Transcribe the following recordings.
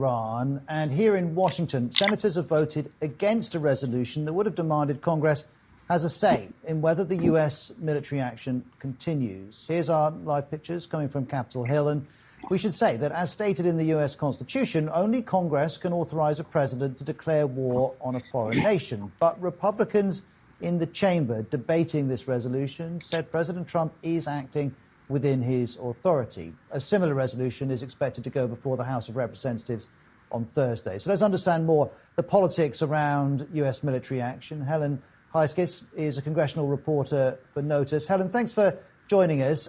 Iran, and here in Washington, senators have voted against a resolution that would have demanded Congress has a say in whether the U.S. military action continues. Here's our live pictures coming from Capitol Hill, and we should say that as stated in the U.S. Constitution, only Congress can authorize a president to declare war on a foreign nation. But Republicans in the chamber debating this resolution said President Trump is acting within his authority. A similar resolution is expected to go before the House of Representatives on Thursday. So let's understand more the politics around U.S. military action. Helen Heiskes is a congressional reporter for Notice. Helen, thanks for joining us.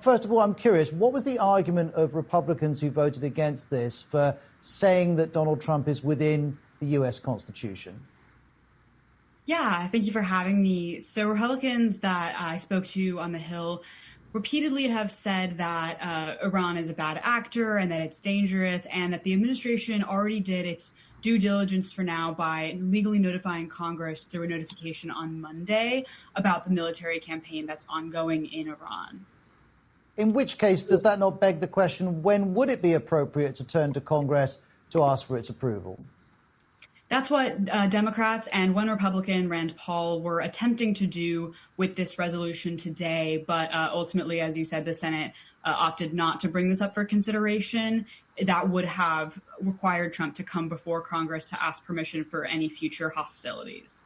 First of all, I'm curious, what was the argument of Republicans who voted against this for saying that Donald Trump is within the U.S. Constitution? Yeah, thank you for having me. So Republicans that I spoke to on the Hill repeatedly have said that Iran is a bad actor and that it's dangerous, and that the administration already did its due diligence for now by legally notifying Congress through a notification on Monday about the military campaign that's ongoing in Iran. In which case, does that not beg the question, when would it be appropriate to turn to Congress to ask for its approval? That's what Democrats and one Republican, Rand Paul, were attempting to do with this resolution today. But ultimately, as you said, the Senate opted not to bring this up for consideration. That would have required Trump to come before Congress to ask permission for any future hostilities.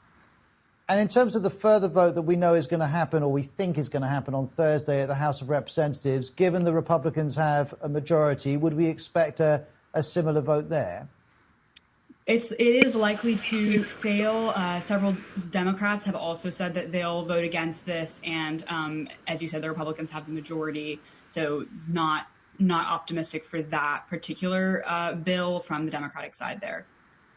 And in terms of the further vote that we know is going to happen, or we think is going to happen on Thursday at the House of Representatives, given the Republicans have a majority, would we expect a similar vote there? It is likely to fail. Several Democrats have also said that they'll vote against this, and as you said, the Republicans have the majority, so not optimistic for that particular bill from the Democratic side there.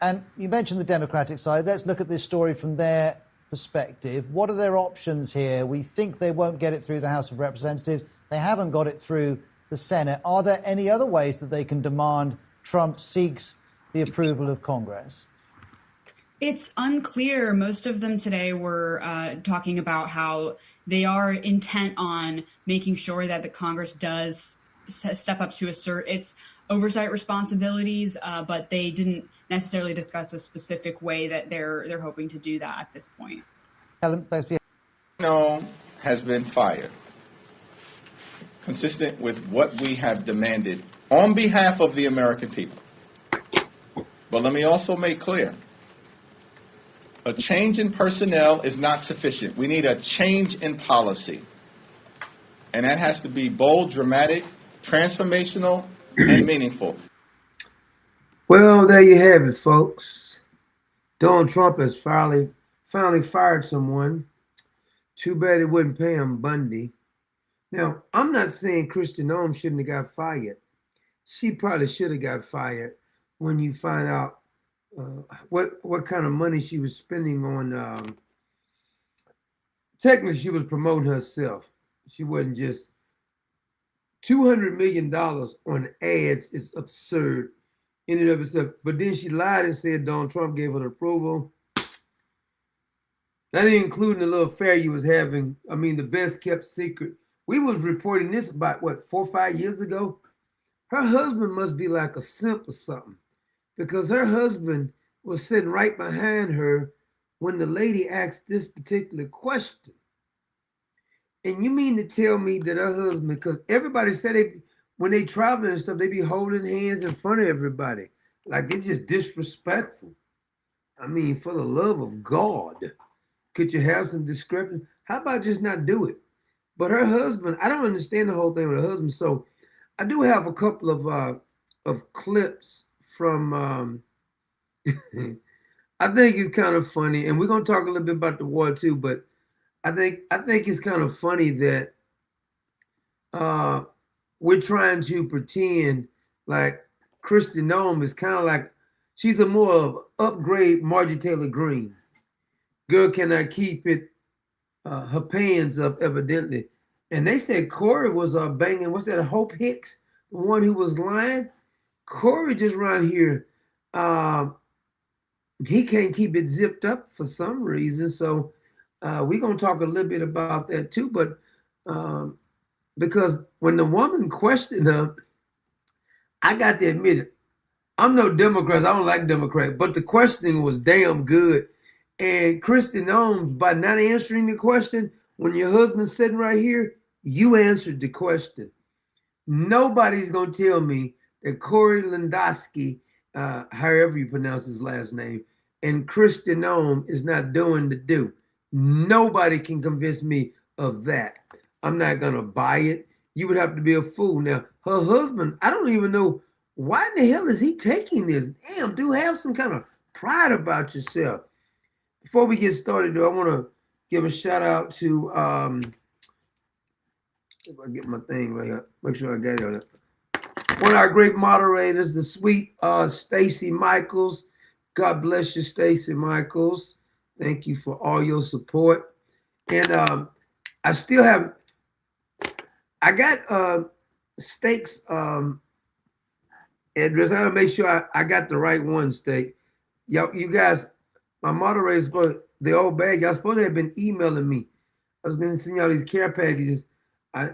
And you mentioned the Democratic side. Let's look at this story from their perspective. What are their options here? We think they won't get it through the House of Representatives. They haven't got it through the Senate. Are there any other ways that they can demand Trump seeks the approval of Congress? It's unclear. Most of them today were talking about how they are intent on making sure that the Congress does step up to assert its oversight responsibilities, but they didn't necessarily discuss a specific way that they're hoping to do that at this point. Helen, thanks for your... Noem has been fired, consistent with what we have demanded on behalf of the American people. But let me also make clear, a change in personnel is not sufficient. We need a change in policy. And that has to be bold, dramatic, transformational, and meaningful. Well, there you have it, folks. Donald Trump has finally fired someone. Too bad it wouldn't pay him Bundy. Now, I'm not saying Kristi Noem shouldn't have got fired. She probably should have got fired when you find out what kind of money she was spending on. Technically, she was promoting herself. She wasn't just $200 million on ads. Is absurd in and of itself. But then she lied and said Donald Trump gave her the approval. That ain't including the little affair you was having. I mean, the best kept secret. We was reporting this about, what, 4 or 5 years ago? Her husband must be like a simp or something, because her husband was sitting right behind her when the lady asked this particular question. And you mean to tell me that her husband, because everybody said when they travel and stuff, they be holding hands in front of everybody. Like, they're just disrespectful. I mean, for the love of God, could you have some discrepancy? How about just not do it? But her husband, I don't understand the whole thing with her husband. So I do have a couple of clips from, I think it's kind of funny, and we're gonna talk a little bit about the war too. But I think it's kind of funny that we're trying to pretend like Kristi Noem is kind of like she's a more of upgrade Marjorie Taylor Greene. Girl cannot keep it, her pants up evidently. And they said Corey was banging. What's that? Hope Hicks, the one who was lying. Corey just around here. He can't keep it zipped up for some reason. So we're going to talk a little bit about that too. But because when the woman questioned her, I got to admit it, I'm no Democrat. I don't like Democrat, but the question was damn good. And Kristi Noem, by not answering the question, when your husband's sitting right here, you answered the question. Nobody's going to tell me that Corey Lewandowski, however you pronounce his last name, and Kristi Noem is not doing the do. Nobody can convince me of that. I'm not going to buy it. You would have to be a fool. Now, her husband, I don't even know why in the hell is he taking this? Damn, dude, have some kind of pride about yourself. Before we get started, though, I want to give a shout out to, if I get my thing right, make sure I got it. One of our great moderators, the sweet Stacy Michaels. God bless you, Stacy Michaels. Thank you for all your support. And I still have, I got Steak's address. I gotta make sure I got the right one, Steak. You guys, my moderators, the old bag, y'all supposed to have been emailing me. I was gonna send y'all these care packages. I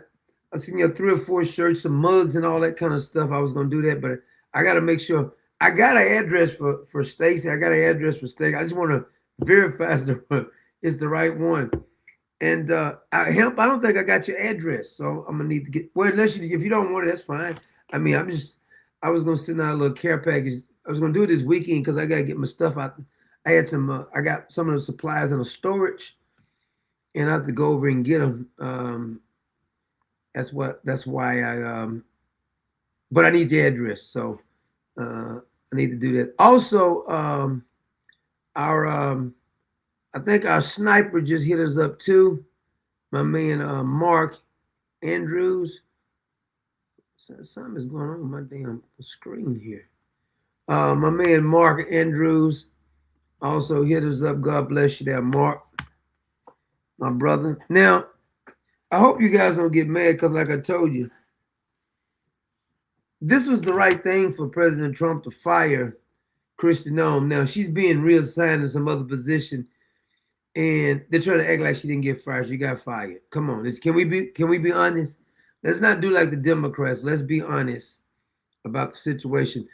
sent y'all 3 or 4 shirts, some mugs, and all that kind of stuff. I was gonna do that, but I gotta make sure I got an address for Stacy. I got an address for Steak. I just want to verify it's the right one. And I don't think I got your address, so I'm gonna need to get. Well, unless if you don't want it, that's fine. I mean, I was gonna send out a little care package. I was gonna do it this weekend because I gotta get my stuff out. I had some. I got some of the supplies in a storage, and I have to go over and get them. That's why I. But I need your address, so I need to do that. Also, I think our sniper just hit us up too. My man Mark Andrews. Something is going on with my damn screen here. My man Mark Andrews also hit us up. God bless you there, Mark, my brother. Now, I hope you guys don't get mad because like I told you, this was the right thing for President Trump to fire Kristi Noem. Now, she's being reassigned in some other position, and they're trying to act like she didn't get fired. She got fired. Come on. Can we be honest? Let's not do like the Democrats. Let's be honest about the situation.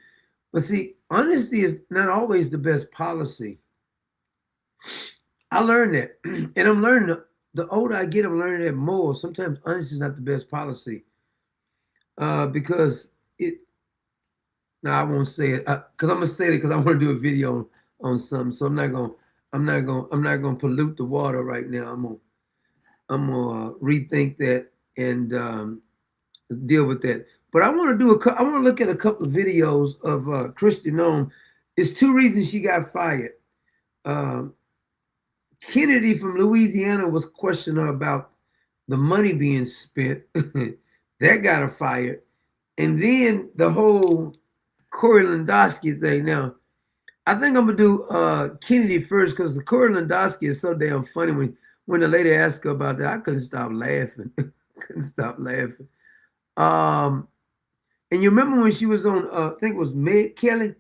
But see, honesty is not always the best policy. I learned that. And I'm learning, the older I get, I'm learning that more. Sometimes honesty is not the best policy. Because I won't say it. Because I'm going to say it because I want to do a video on something. So I'm not going to pollute the water right now. I'm gonna rethink that and deal with that. But I want to look at a couple of videos of Kristi Noem. There's 2 reasons she got fired. Kennedy from Louisiana was questioning her about the money being spent. That got her fired. And then the whole Corey Lewandowski thing. Now, I think I'm gonna do Kennedy first because the Corey Lewandowski is so damn funny. When the lady asked her about that, I couldn't stop laughing. And you remember when she was on, I think it was Meg Kelly. I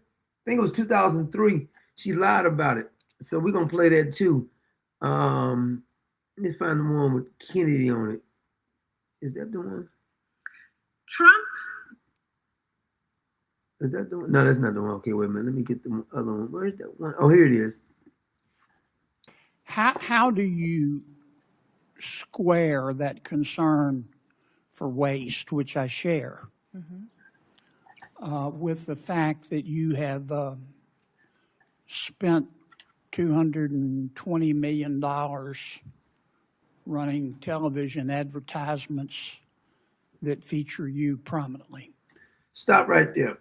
think it was 2003. She lied about it. So we're gonna play that too. Let me find the one with Kennedy on it. Is that the one? Trump. Is that the one? No, that's not the one. Okay, wait a minute. Let me get the other one. Where's that one? Oh, here it is. How do you square that concern for waste, which I share, with the fact that you have spent $220 million running television advertisements that feature you prominently? Stop right there.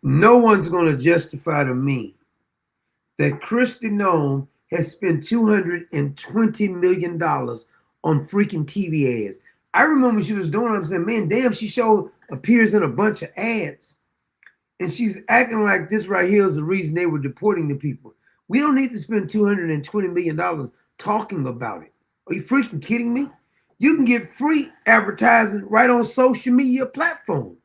No one's going to justify to me that Kristi Noem has spent $220 million on freaking TV ads. I remember when she was doing it, I'm saying, man, damn, she appears in a bunch of ads. And she's acting like this right here is the reason they were deporting the people. We don't need to spend $220 million talking about it. Are you freaking kidding me? You can get free advertising right on social media platform.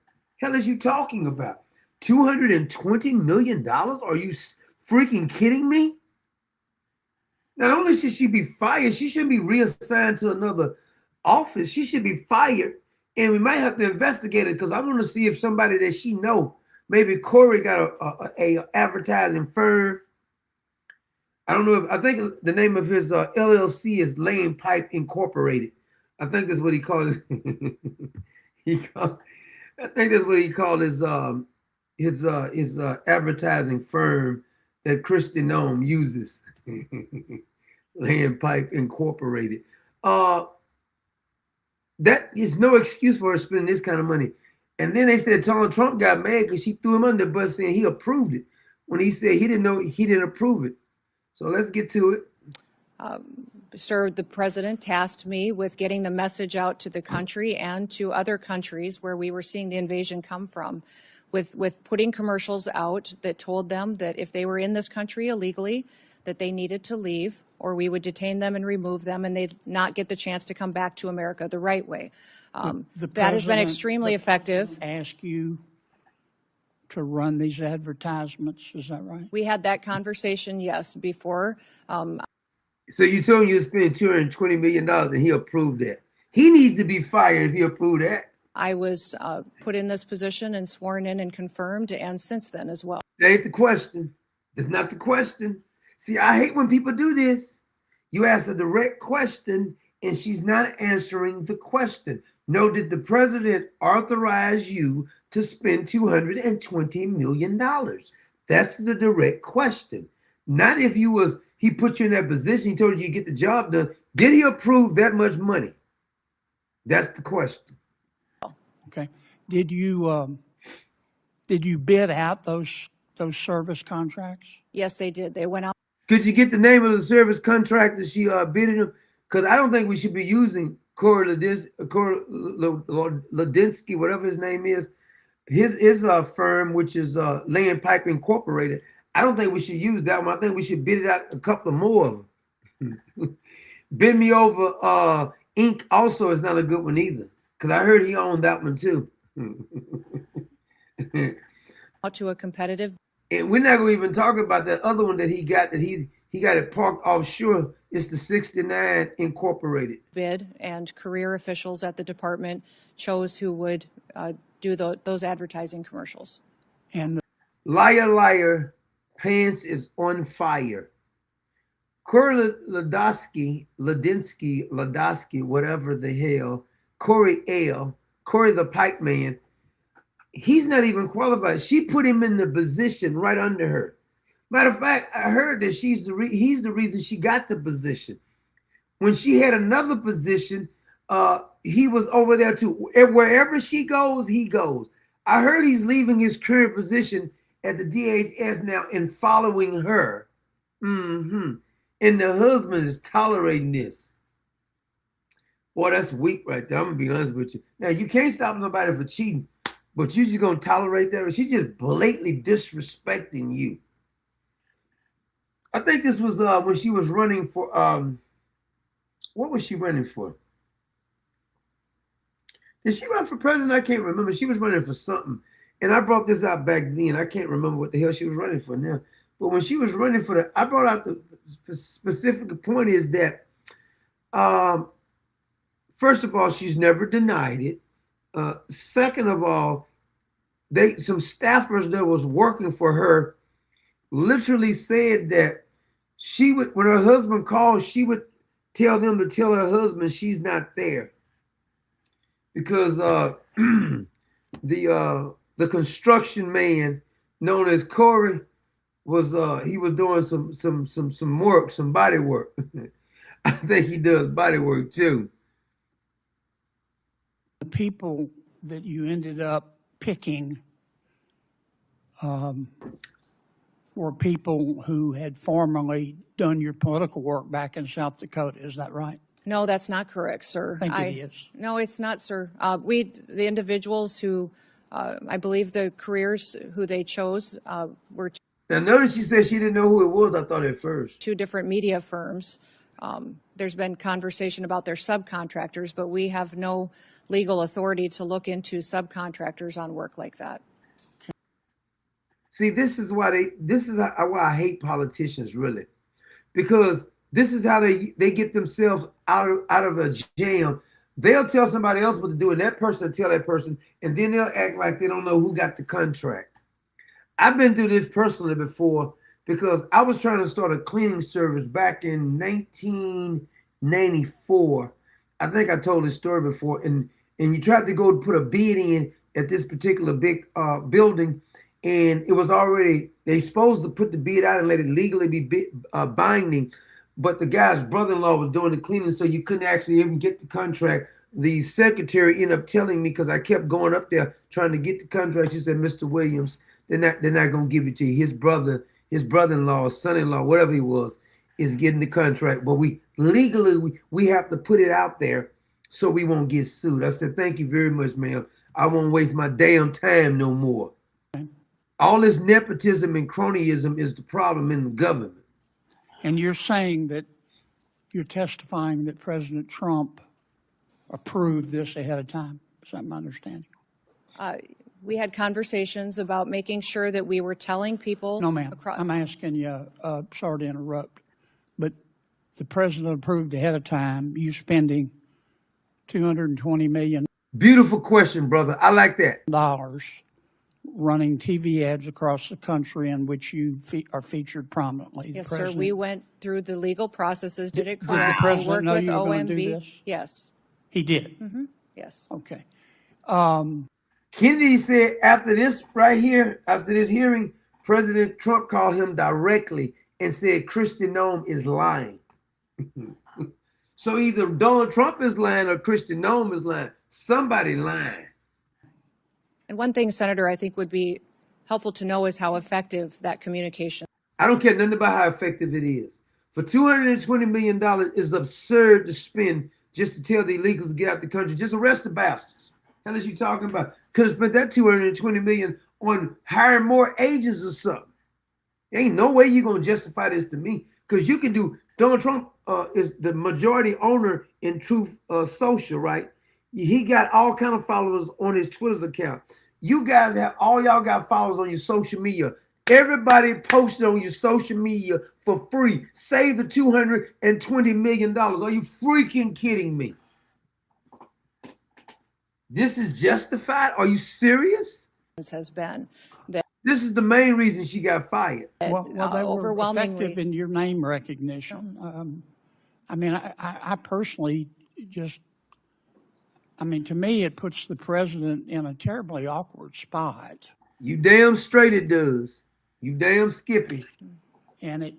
Hell is you talking about? $220 million? Are you freaking kidding me? Not only should she be fired, she should be reassigned to another office. She should be fired, and we might have to investigate it because I want to see if somebody that she know maybe Corey got a advertising firm. I don't know if I think the name of his LLC is Lane Pipe Incorporated. I think that's what he calls it. I think that's what he called his advertising firm that Kristi Noem uses. Land Pipe Incorporated. That is no excuse for her spending this kind of money. And then they said Donald Trump got mad because she threw him under the bus saying he approved it when he said he didn't know he didn't approve it. So let's get to it. Sir, the president tasked me with getting the message out to the country and to other countries where we were seeing the invasion come from, with putting commercials out that told them that if they were in this country illegally, that they needed to leave, or we would detain them and remove them, and they'd not get the chance to come back to America the right way. That has been extremely effective. Ask you to run these advertisements, is that right? We had that conversation, yes, before. So you told him you spent $220 million and he approved that. He needs to be fired if he approved that. I was put in this position and sworn in and confirmed, and since then as well. That ain't the question. That's not the question. See, I hate when people do this. You ask a direct question and she's not answering the question. No, did the president authorize you to spend $220 million? That's the direct question. Not if he put you in that position, he told you to get the job done. Did he approve that much money? That's the question. Okay. Did you bid out those service contracts? Yes, they did. They went out. Could you get the name of the service contract that she bidded him? Because I don't think we should be using Corey Ladinsky, whatever his name is, his firm, which is Land Pipe Incorporated. I don't think we should use that one. I think we should bid it out a couple of more of them. Bid Me Over Inc. also is not a good one either, because I heard he owned that one too. Out to a competitive. And we're not going to even talk about that other one that he got it parked offshore. It's the 69 Incorporated. Bid, and career officials at the department chose who would do those advertising commercials. And Liar, liar, pants is on fire. Corey Ladinsky, whatever the hell, Corey the pipe man, he's not even qualified. She put him in the position right under her. Matter of fact, I heard that he's the reason she got the position. When she had another position, he was over there too. Wherever she goes, he goes. I heard he's leaving his current position at the DHS now and following her. And the husband is tolerating this. Boy, that's weak right there. I'm going to be honest with you. Now, you can't stop somebody for cheating, but you're just going to tolerate that? She's just blatantly disrespecting you. I think this was when she was running for, what was she running for? Did she run for president? I can't remember. She was running for something. And I brought this out back then. I can't remember what the hell she was running for now. But when she was running for I brought out the specific point is that, first of all, she's never denied it. Second of all, some staffers that was working for her literally said that she would, when her husband called, she would tell them to tell her husband she's not there, because the construction man known as Corey was he was doing some work, some body work. I think he does body work too. The people that you ended up picking were people who had formerly done your political work back in South Dakota. Is that right? No, that's not correct, sir. I think it is. No, it's not, sir. The individuals who, I believe the careers who they chose were Now, notice she said she didn't know who it was. I thought at first. two different media firms. There's been conversation about their subcontractors, but we have no legal authority to look into subcontractors on work like that. See, this is why I hate politicians, really, because this is how they get themselves out of a jam. They'll tell somebody else what to do, and that person will tell that person, and then they'll act like they don't know who got the contract. I've been through this personally before because I was trying to start a cleaning service back in 1994. I think I told this story before, and you tried to go put a bid in at this particular big building, and it was already they supposed to put the bid out and let it legally be binding, but the guy's brother-in-law was doing the cleaning, so you couldn't actually even get the contract. The secretary ended up telling me because I kept going up there trying to get the contract. She said, "Mr. Williams, they're not gonna give it to you. His brother-in-law, son-in-law, whatever he was, is getting the contract. But we legally we have to put it out there so we won't get sued." I said, "Thank you very much, ma'am. I won't waste my damn time no more." All this nepotism and cronyism is the problem in the government. And you're saying that you're testifying that President Trump approved this ahead of time. Is that my understanding? We had conversations about making sure that we were telling people. No, ma'am. I'm asking you, sorry to interrupt, but the president approved ahead of time you spending $220 million. Beautiful question, brother. I like that. Running TV ads across the country in which you are featured prominently. Yes, sir. We went through the legal processes, did it correctly. Did the president know you were OMB. going to do this? Yes. He did? Mm-hmm. Yes. Okay. Kennedy said after this right here, after this hearing, President Trump called him directly and said Kristi Noem is lying. So either Donald Trump is lying or Kristi Noem is lying. Somebody lying. And one thing, Senator, I think would be helpful to know is how effective that communication. I don't care nothing about how effective it is. For $220 million is absurd to spend just to tell the illegals to get out the country. Just arrest the bastards. Hell is you talking about? Could have spent that $220 million on hiring more agents or something. There ain't no way you're gonna justify this to me, because you can do. Donald Trump is the majority owner in Truth Social, right? He got all kind of followers on his Twitter's account. You guys have all y'all got followers on your social media. Everybody posted on your social media for free. Save the $220 million. Are you freaking kidding me? This is justified? Are you serious? Has been that this is the main reason she got fired. Well, they were overwhelmingly effective in your name recognition. I mean, I personally just, I mean, to me, it puts the president in a terribly awkward spot. You damn straight it does. You damn Skippy. And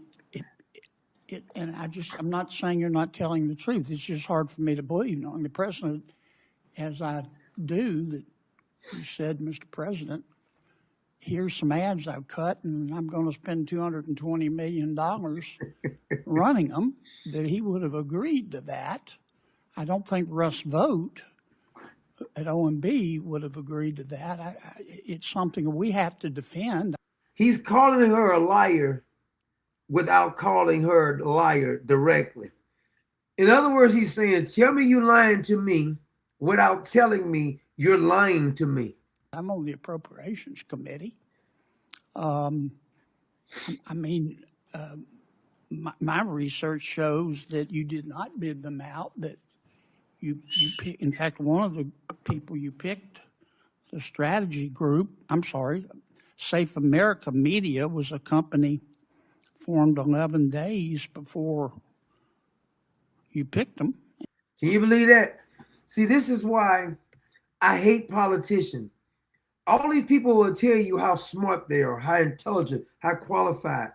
I'm not saying you're not telling the truth. It's just hard for me to believe, knowing the president, as I do, that he said, "Mr. President, here's some ads I've cut, and I'm going to spend $220 million running them," that he would have agreed to that. I don't think Russ Vogt at OMB would have agreed to that. It's something we have to defend. He's calling her a liar without calling her a liar directly. In other words, he's saying, tell me you're lying to me without telling me you're lying to me. I'm on the Appropriations Committee. I mean, my research shows that you did not bid them out, that you pick, in fact, one of the people you picked, the strategy group, Safe America Media was a company formed 11 days before you picked them. Can you believe that? See, this is why I hate politicians. All these people will tell you how smart they are, how intelligent, how qualified.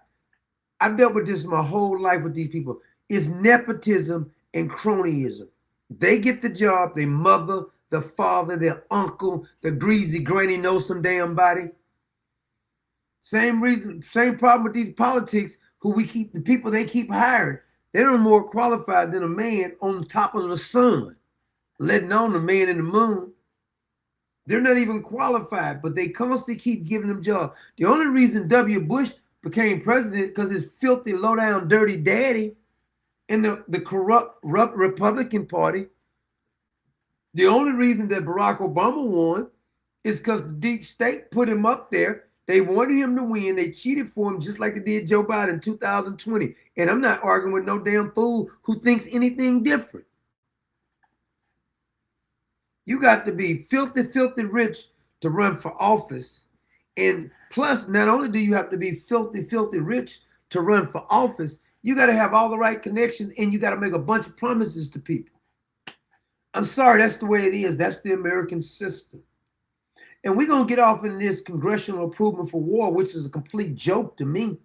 I've dealt with this my whole life with these people. It's nepotism and cronyism. They get the job, their mother, their father, their uncle, the greasy granny knows some damn body. Same reason, same problem with these politics, the people they keep hiring. They're no more qualified than a man on top of the sun, letting on the man in the moon. They're not even qualified, but they constantly keep giving them jobs. The only reason W. Bush became president because his filthy, low-down, dirty daddy in the corrupt Republican Party. The only reason that Barack Obama won is because the deep state put him up there. They wanted him to win. They cheated for him just like they did Joe Biden in 2020. And I'm not arguing with no damn fool who thinks anything different. You got to be filthy, filthy rich to run for office. And Plus, not only do you have to be filthy, filthy rich to run for office, you got to have all the right connections and you got to make a bunch of promises to people. I'm sorry, that's the way it is. That's the American system. And we're going to get off in this congressional approval for war, which is a complete joke to me.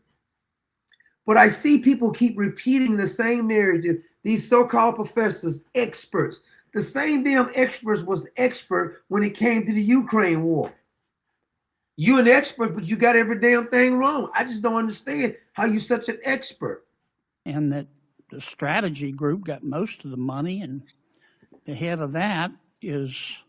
But I see people keep repeating the same narrative. These so-called professors, experts. The same damn experts was expert when it came to the Ukraine war. You're an expert, but you got every damn thing wrong. I just don't understand how you're such an expert. And that the strategy group got most of the money, and the head of that is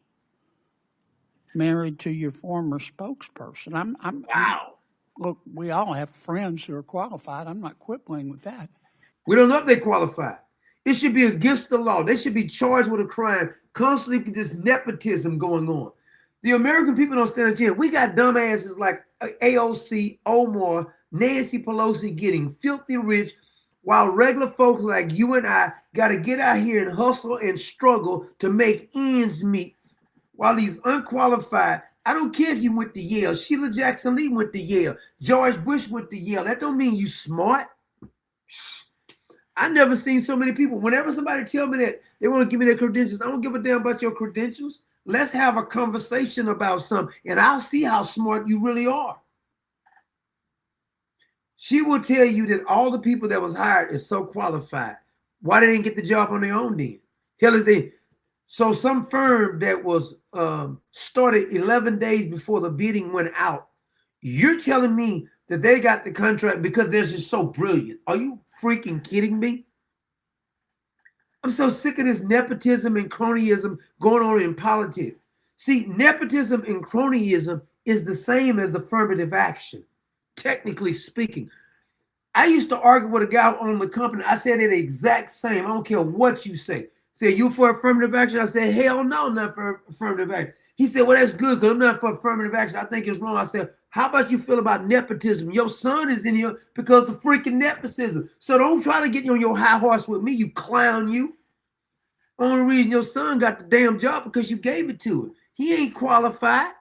married to your former spokesperson. Wow. Look, we all have friends who are qualified. I'm not quibbling with that. We don't know if they qualify. It should be against the law. They should be charged with a crime. Constantly with this nepotism going on. The American people don't stand a chance. We got dumbasses like AOC, Omar, Nancy Pelosi getting filthy rich, while regular folks like you and I got to get out here and hustle and struggle to make ends meet. While these unqualified, I don't care if you went to Yale. Sheila Jackson Lee went to Yale. George Bush went to Yale. That don't mean you smart. I never seen so many people. Whenever somebody tell me that they want to give me their credentials, I don't give a damn about your credentials. Let's have a conversation about something, and I'll see how smart you really are. She will tell you that all the people that was hired is so qualified. Why they didn't get the job on their own then? Hell is they. So some firm that was started 11 days before the bidding went out, you're telling me that they got the contract because they're just so brilliant. Are you freaking kidding me? I'm so sick of this nepotism and cronyism going on in politics. See, nepotism and cronyism is the same as affirmative action, technically speaking. I used to argue with a guy on the company. I said they're the exact same. I don't care what you say. Say, you for affirmative action? I said, hell no, not for affirmative action. He said, well, that's good because I'm not for affirmative action. I think it's wrong. I said, how about you feel about nepotism? Your son is in here because of freaking nepotism. So don't try to get on your high horse with me, you clown, you. Only reason your son got the damn job because you gave it to him. He ain't qualified.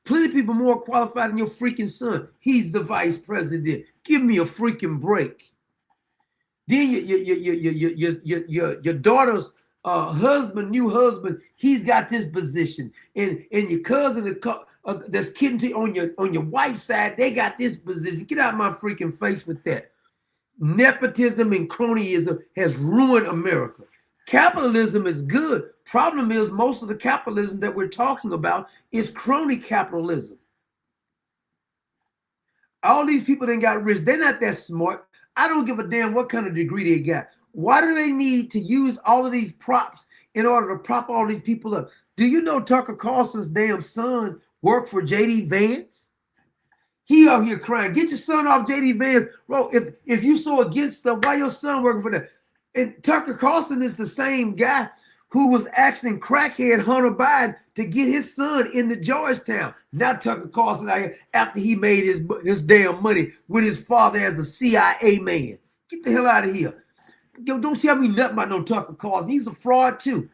Plenty of people more qualified than your freaking son. He's the vice president. Give me a freaking break. Then your daughter's new husband, he's got this position, and your cousin that's kidding to you on your wife's side, they got this position. Get out of my freaking face with that. Nepotism and cronyism has ruined America. Capitalism is good. Problem is, most of the capitalism that we're talking about is crony capitalism. All these people that got rich, they're not that smart. I don't give a damn what kind of degree they got. Why do they need to use all of these props in order to prop all these people up? Do you know Tucker Carlson's damn son worked for J.D. Vance? He out here crying. Get your son off J.D. Vance. Bro, if you so against stuff, why your son working for that? And Tucker Carlson is the same guy who was asking crackhead Hunter Biden to get his son into Georgetown. Not Tucker Carlson out here after he made his damn money with his father as a CIA man. Get the hell out of here. Yo, don't tell me nothing about no Tucker Carlson. He's a fraud too.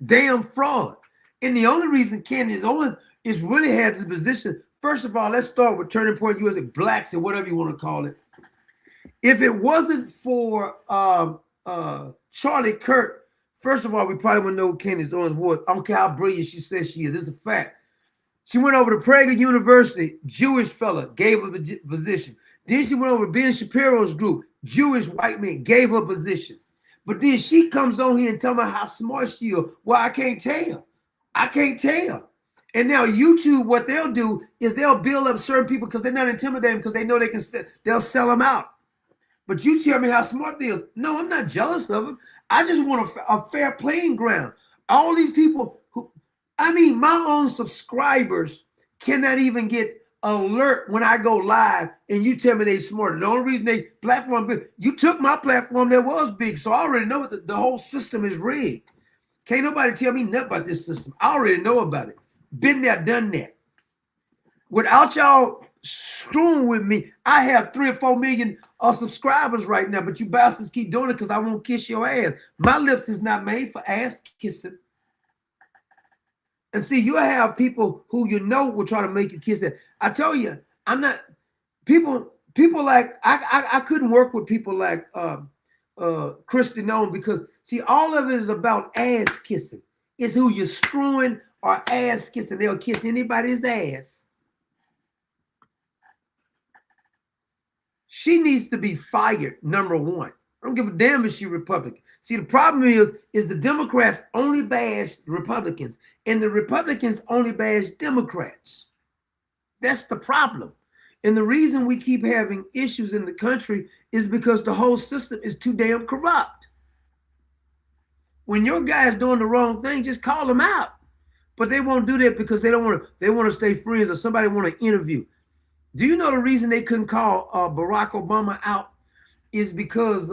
Damn fraud. And the only reason Candace Owens is really has his position, first of all, let's start with Turning Point USA, blacks or whatever you want to call it. If it wasn't for Charlie Kirk, first of all, we probably wouldn't know who Candace Owens was. I don't care how brilliant she says she is. It's a fact. She went over to Prager University, Jewish fella, gave her a position. Then she went over to Ben Shapiro's group, Jewish white man, gave her a position. But then she comes on here and tell me how smart she is. Well, I can't tell. I can't tell. And now YouTube, what they'll do is they'll build up certain people because they're not intimidating because they know they'll sell them out. But you tell me how smart they are. No, I'm not jealous of them. I just want a fair playing ground. All these people my own subscribers cannot even get alert when I go live and you tell me they smarter. The only reason they platform big, you took my platform that was big, so I already know the whole system is rigged. Can't nobody tell me nothing about this system. I already know about it. Been there, done that. Without y'all screwing with me, I have 3 or 4 million subscribers right now, but you bastards keep doing it because I won't kiss your ass. My lips is not made for ass kissing. And see, you have people who will try to make you kiss it. I told you, I'm not people like I couldn't work with people like Kristi Noem because see, all of it is about ass kissing. It's who you're screwing or ass kissing. They'll kiss anybody's ass. She needs to be fired, number one. I don't give a damn if she's Republican. See, the problem is the Democrats only bash Republicans, and the Republicans only bash Democrats. That's the problem. And the reason we keep having issues in the country is because the whole system is too damn corrupt. When your guy's doing the wrong thing, just call them out. But they won't do that because they want to stay friends or somebody want to interview. Do you know the reason they couldn't call Barack Obama out is because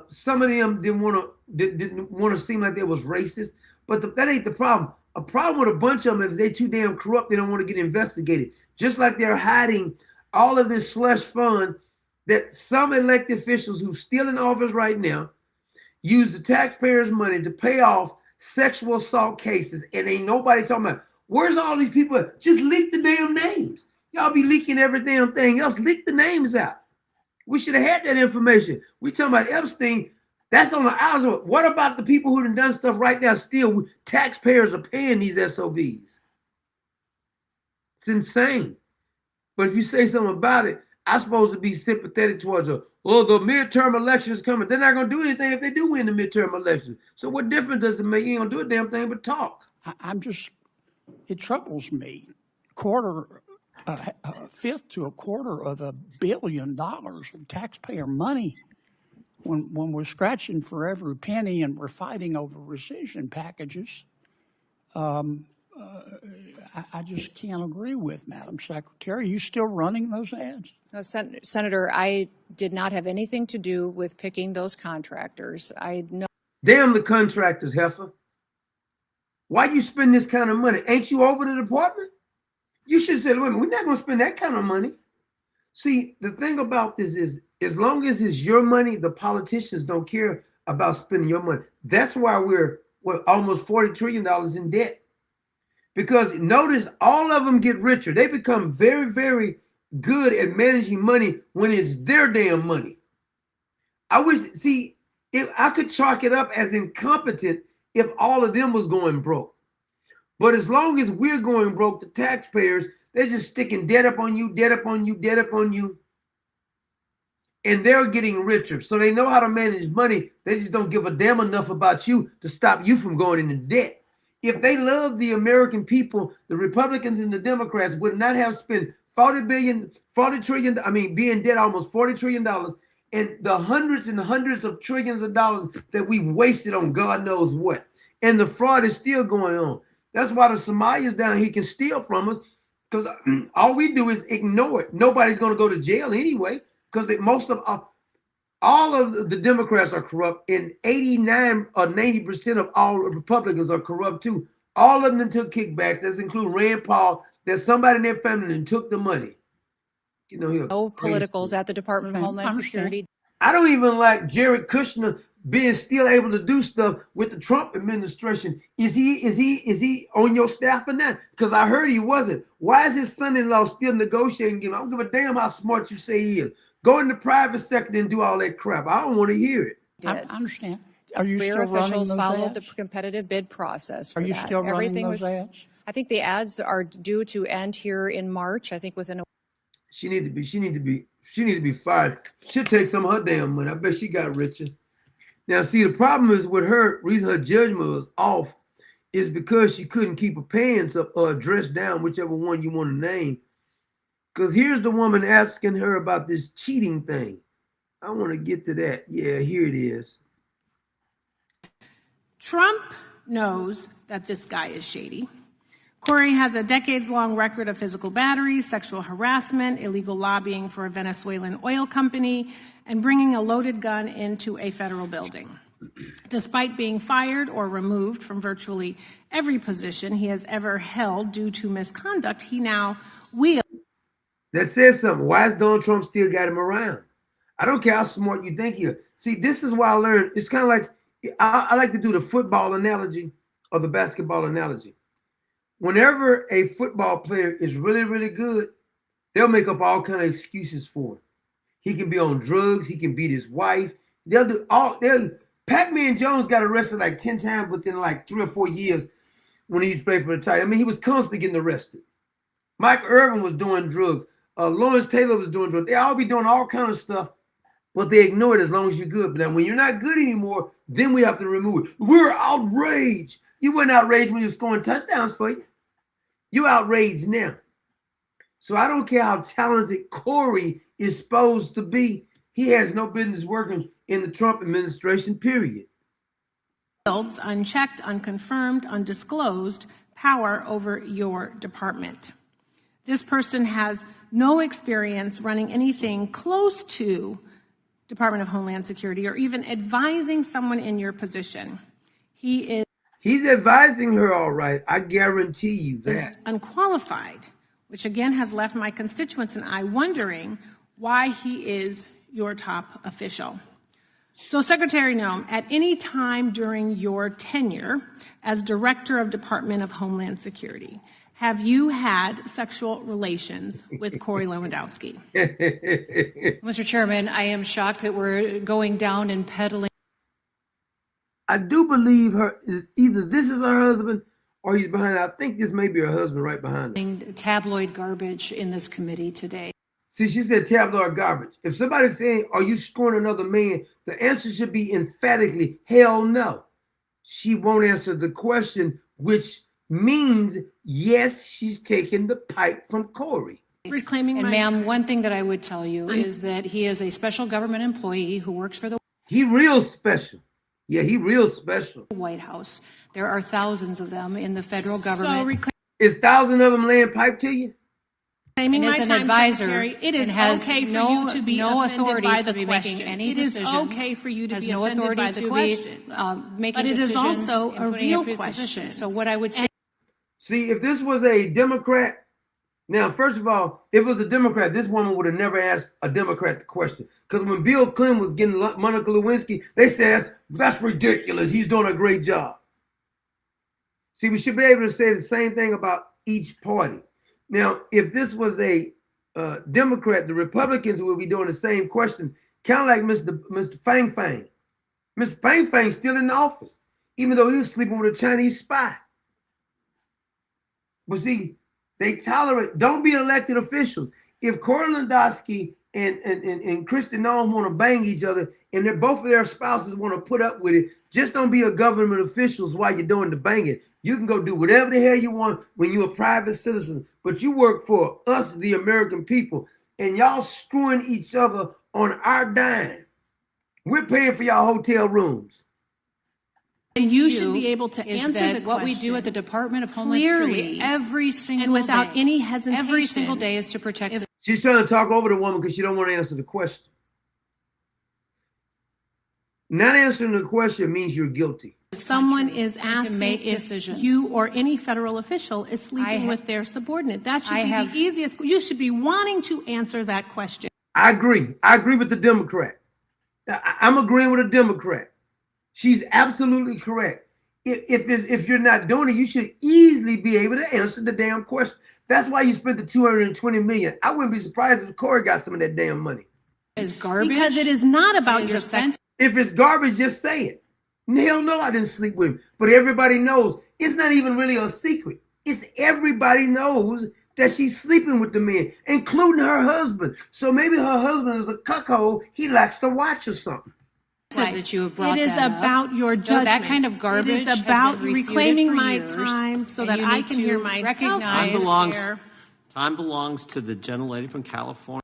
some of them didn't want to seem like they was racist. But that ain't the problem. A problem with a bunch of them is they too damn corrupt. They don't want to get investigated. Just like they're hiding all of this slush fund that some elected officials who still in office right now use the taxpayers' money to pay off sexual assault cases, and ain't nobody talking about where's all these people. Just leak the damn names. Y'all be leaking every damn thing else. Leak the names out. We should have had that information. We talking about Epstein. That's on the outside. What about the people who done stuff right now? Still, taxpayers are paying these SOBs. It's insane. But if you say something about it, I'm supposed to be sympathetic towards the midterm election is coming. They're not going to do anything if they do win the midterm election. So what difference does it make? You ain't going to do a damn thing but talk. It troubles me. A fifth to a quarter of $1 billion of taxpayer money when we're scratching for every penny and we're fighting over rescission packages. I just can't agree with Madam Secretary. Are you still running those ads? No, Senator, I did not have anything to do with picking those contractors. I know. Damn the contractors, heifer. Why you spend this kind of money? Ain't you over the department? You should say, wait a minute, we're not going to spend that kind of money. See, the thing about this is, as long as it's your money, the politicians don't care about spending your money. That's why we're almost $40 trillion in debt. Because notice, all of them get richer. They become very, very good at managing money when it's their damn money. If I could chalk it up as incompetent if all of them was going broke. But as long as we're going broke, the taxpayers, they're just sticking debt up on you, debt up on you, debt up on you. And they're getting richer. So they know how to manage money. They just don't give a damn enough about you to stop you from going into debt. If they love the American people, the Republicans and the Democrats would not have spent be in debt almost $40 trillion, and the hundreds and hundreds of trillions of dollars that we've wasted on God knows what. And the fraud is still going on. That's why the Somalians down here can steal from us, because all we do is ignore it. Nobody's going to go to jail anyway, because all of the Democrats are corrupt, and 89 or 90% of all Republicans are corrupt too. All of them took kickbacks. That include Rand Paul. There's somebody in their family that took the money. No politicals at the Department of Homeland Security. I don't even like Jared Kushner being still able to do stuff with the Trump administration. Is he on your staff or not? Because I heard he wasn't. Why is his son-in-law still negotiating? I don't give a damn how smart you say he is. Go in the private sector and do all that crap. I don't want to hear it. I understand. Are you Career still running officials those followed ads? the competitive bid process. For Are you that. still running Everything those ads? I think the ads are due to end here in March. I think within a. She need to be fired. She'll take some of her damn money. I bet she got richer. Now, see, the problem is with her, reason her judgment was off is because she couldn't keep her pants up or dress down, whichever one you want to name. Because here's the woman asking her about this cheating thing. I want to get to that. Yeah, here it is. Trump knows that this guy is shady. Corey has a decades-long record of physical battery, sexual harassment, illegal lobbying for a Venezuelan oil company, and bringing a loaded gun into a federal building. Despite being fired or removed from virtually every position he has ever held due to misconduct, he now wields. That says something. Why is Donald Trump still got him around? I don't care how smart you think you are. See, this is why I learned. It's kind of like, I like to do the football analogy or the basketball analogy. Whenever a football player is really, really good, They'll make up all kind of excuses for him. He can be on drugs. He can beat his wife. They'll do all. Pac-Man Jones got arrested like 10 times within like 3 or 4 years when he used to play for the Titans. I mean, he was constantly getting arrested. Mike Irvin was doing drugs. Lawrence Taylor was doing drugs. They all be doing all kind of stuff, but they ignore it as long as you're good. But now when you're not good anymore, then we have to remove it. We're outraged. You weren't outraged when you were scoring touchdowns for you. You're outraged now. So I don't care how talented Corey is supposed to be. He has no business working in the Trump administration, period. Unchecked, unconfirmed, undisclosed power over your department. This person has no experience running anything close to Department of Homeland Security or even advising someone in your position. He's advising her all right. I guarantee you that. Is unqualified, which again has left my constituents and I wondering why he is your top official. So Secretary Noem, at any time during your tenure as Director of Department of Homeland Security, have you had sexual relations with Corey Lewandowski? Mr. Chairman, I am shocked that we're going down and peddling. I do believe her. Either this is her husband or he's behind her. I think this may be her husband right behind her. Tabloid garbage in this committee today. See, she said tabloid garbage. If somebody's saying, are you screwing another man? The answer should be emphatically, hell no. She won't answer the question, which means, yes, she's taking the pipe from Corey. Reclaiming and my ma'am, time. one thing that I would tell you is that he is a special government employee who works for the He real special. Yeah, he real special. White House. There are thousands of them in the federal government. Is thousands of them laying pipe to you? Reclaiming my an time, advisor Secretary. It is has okay for no- you to be no offended authority by to the be question. making any It is decisions, okay for you to has be no offended authority by the to question. be making But it is decisions also and a putting real up your question. position. So what I would say. See, if this was a Democrat, now, first of all, if it was a Democrat, this woman would have never asked a Democrat the question. Because when Bill Clinton was getting Monica Lewinsky, they said, that's ridiculous. He's doing a great job. See, we should be able to say the same thing about each party. Now, if this was a Democrat, the Republicans will be doing the same question, kind of like Mr. Fang Fang. Mr. Fang Fang's still in the office, even though he was sleeping with a Chinese spy. But see, they tolerate, don't be elected officials. If Corey Lewandowski and Kristi Noem want to bang each other and both of their spouses want to put up with it, just don't be a government officials while you're doing the banging. You can go do whatever the hell you want when you're a private citizen, but you work for us, the American people, and y'all screwing each other on our dime. We're paying for y'all hotel rooms. And you should be able to answer the question. What we do at the Department of Homeland Security every single and without day, any hesitation. every single day is to protect. She's trying to talk over the woman because she don't want to answer the question. Not answering the question means you're guilty. Someone is asking make if decisions. you or any federal official is sleeping with their subordinate. That should be the easiest. You should be wanting to answer that question. I agree. I agree with the Democrat. I'm agreeing with a Democrat. She's absolutely correct. If you're not doing it, you should easily be able to answer the damn question. That's why you spent the $220 million. I wouldn't be surprised if Corey got some of that damn money. Is garbage because it is not about your sex. If it's garbage, just say it. Hell no, I didn't sleep with him. But everybody knows. It's not even really a secret. It's everybody knows that she's sleeping with the man, including her husband. So maybe her husband is a cuckold. He likes to watch or something. Right. That you have brought it is about your judgment. That kind of garbage. It is about reclaiming my years, time so that I can hear myself. Time belongs to the gentlelady from California.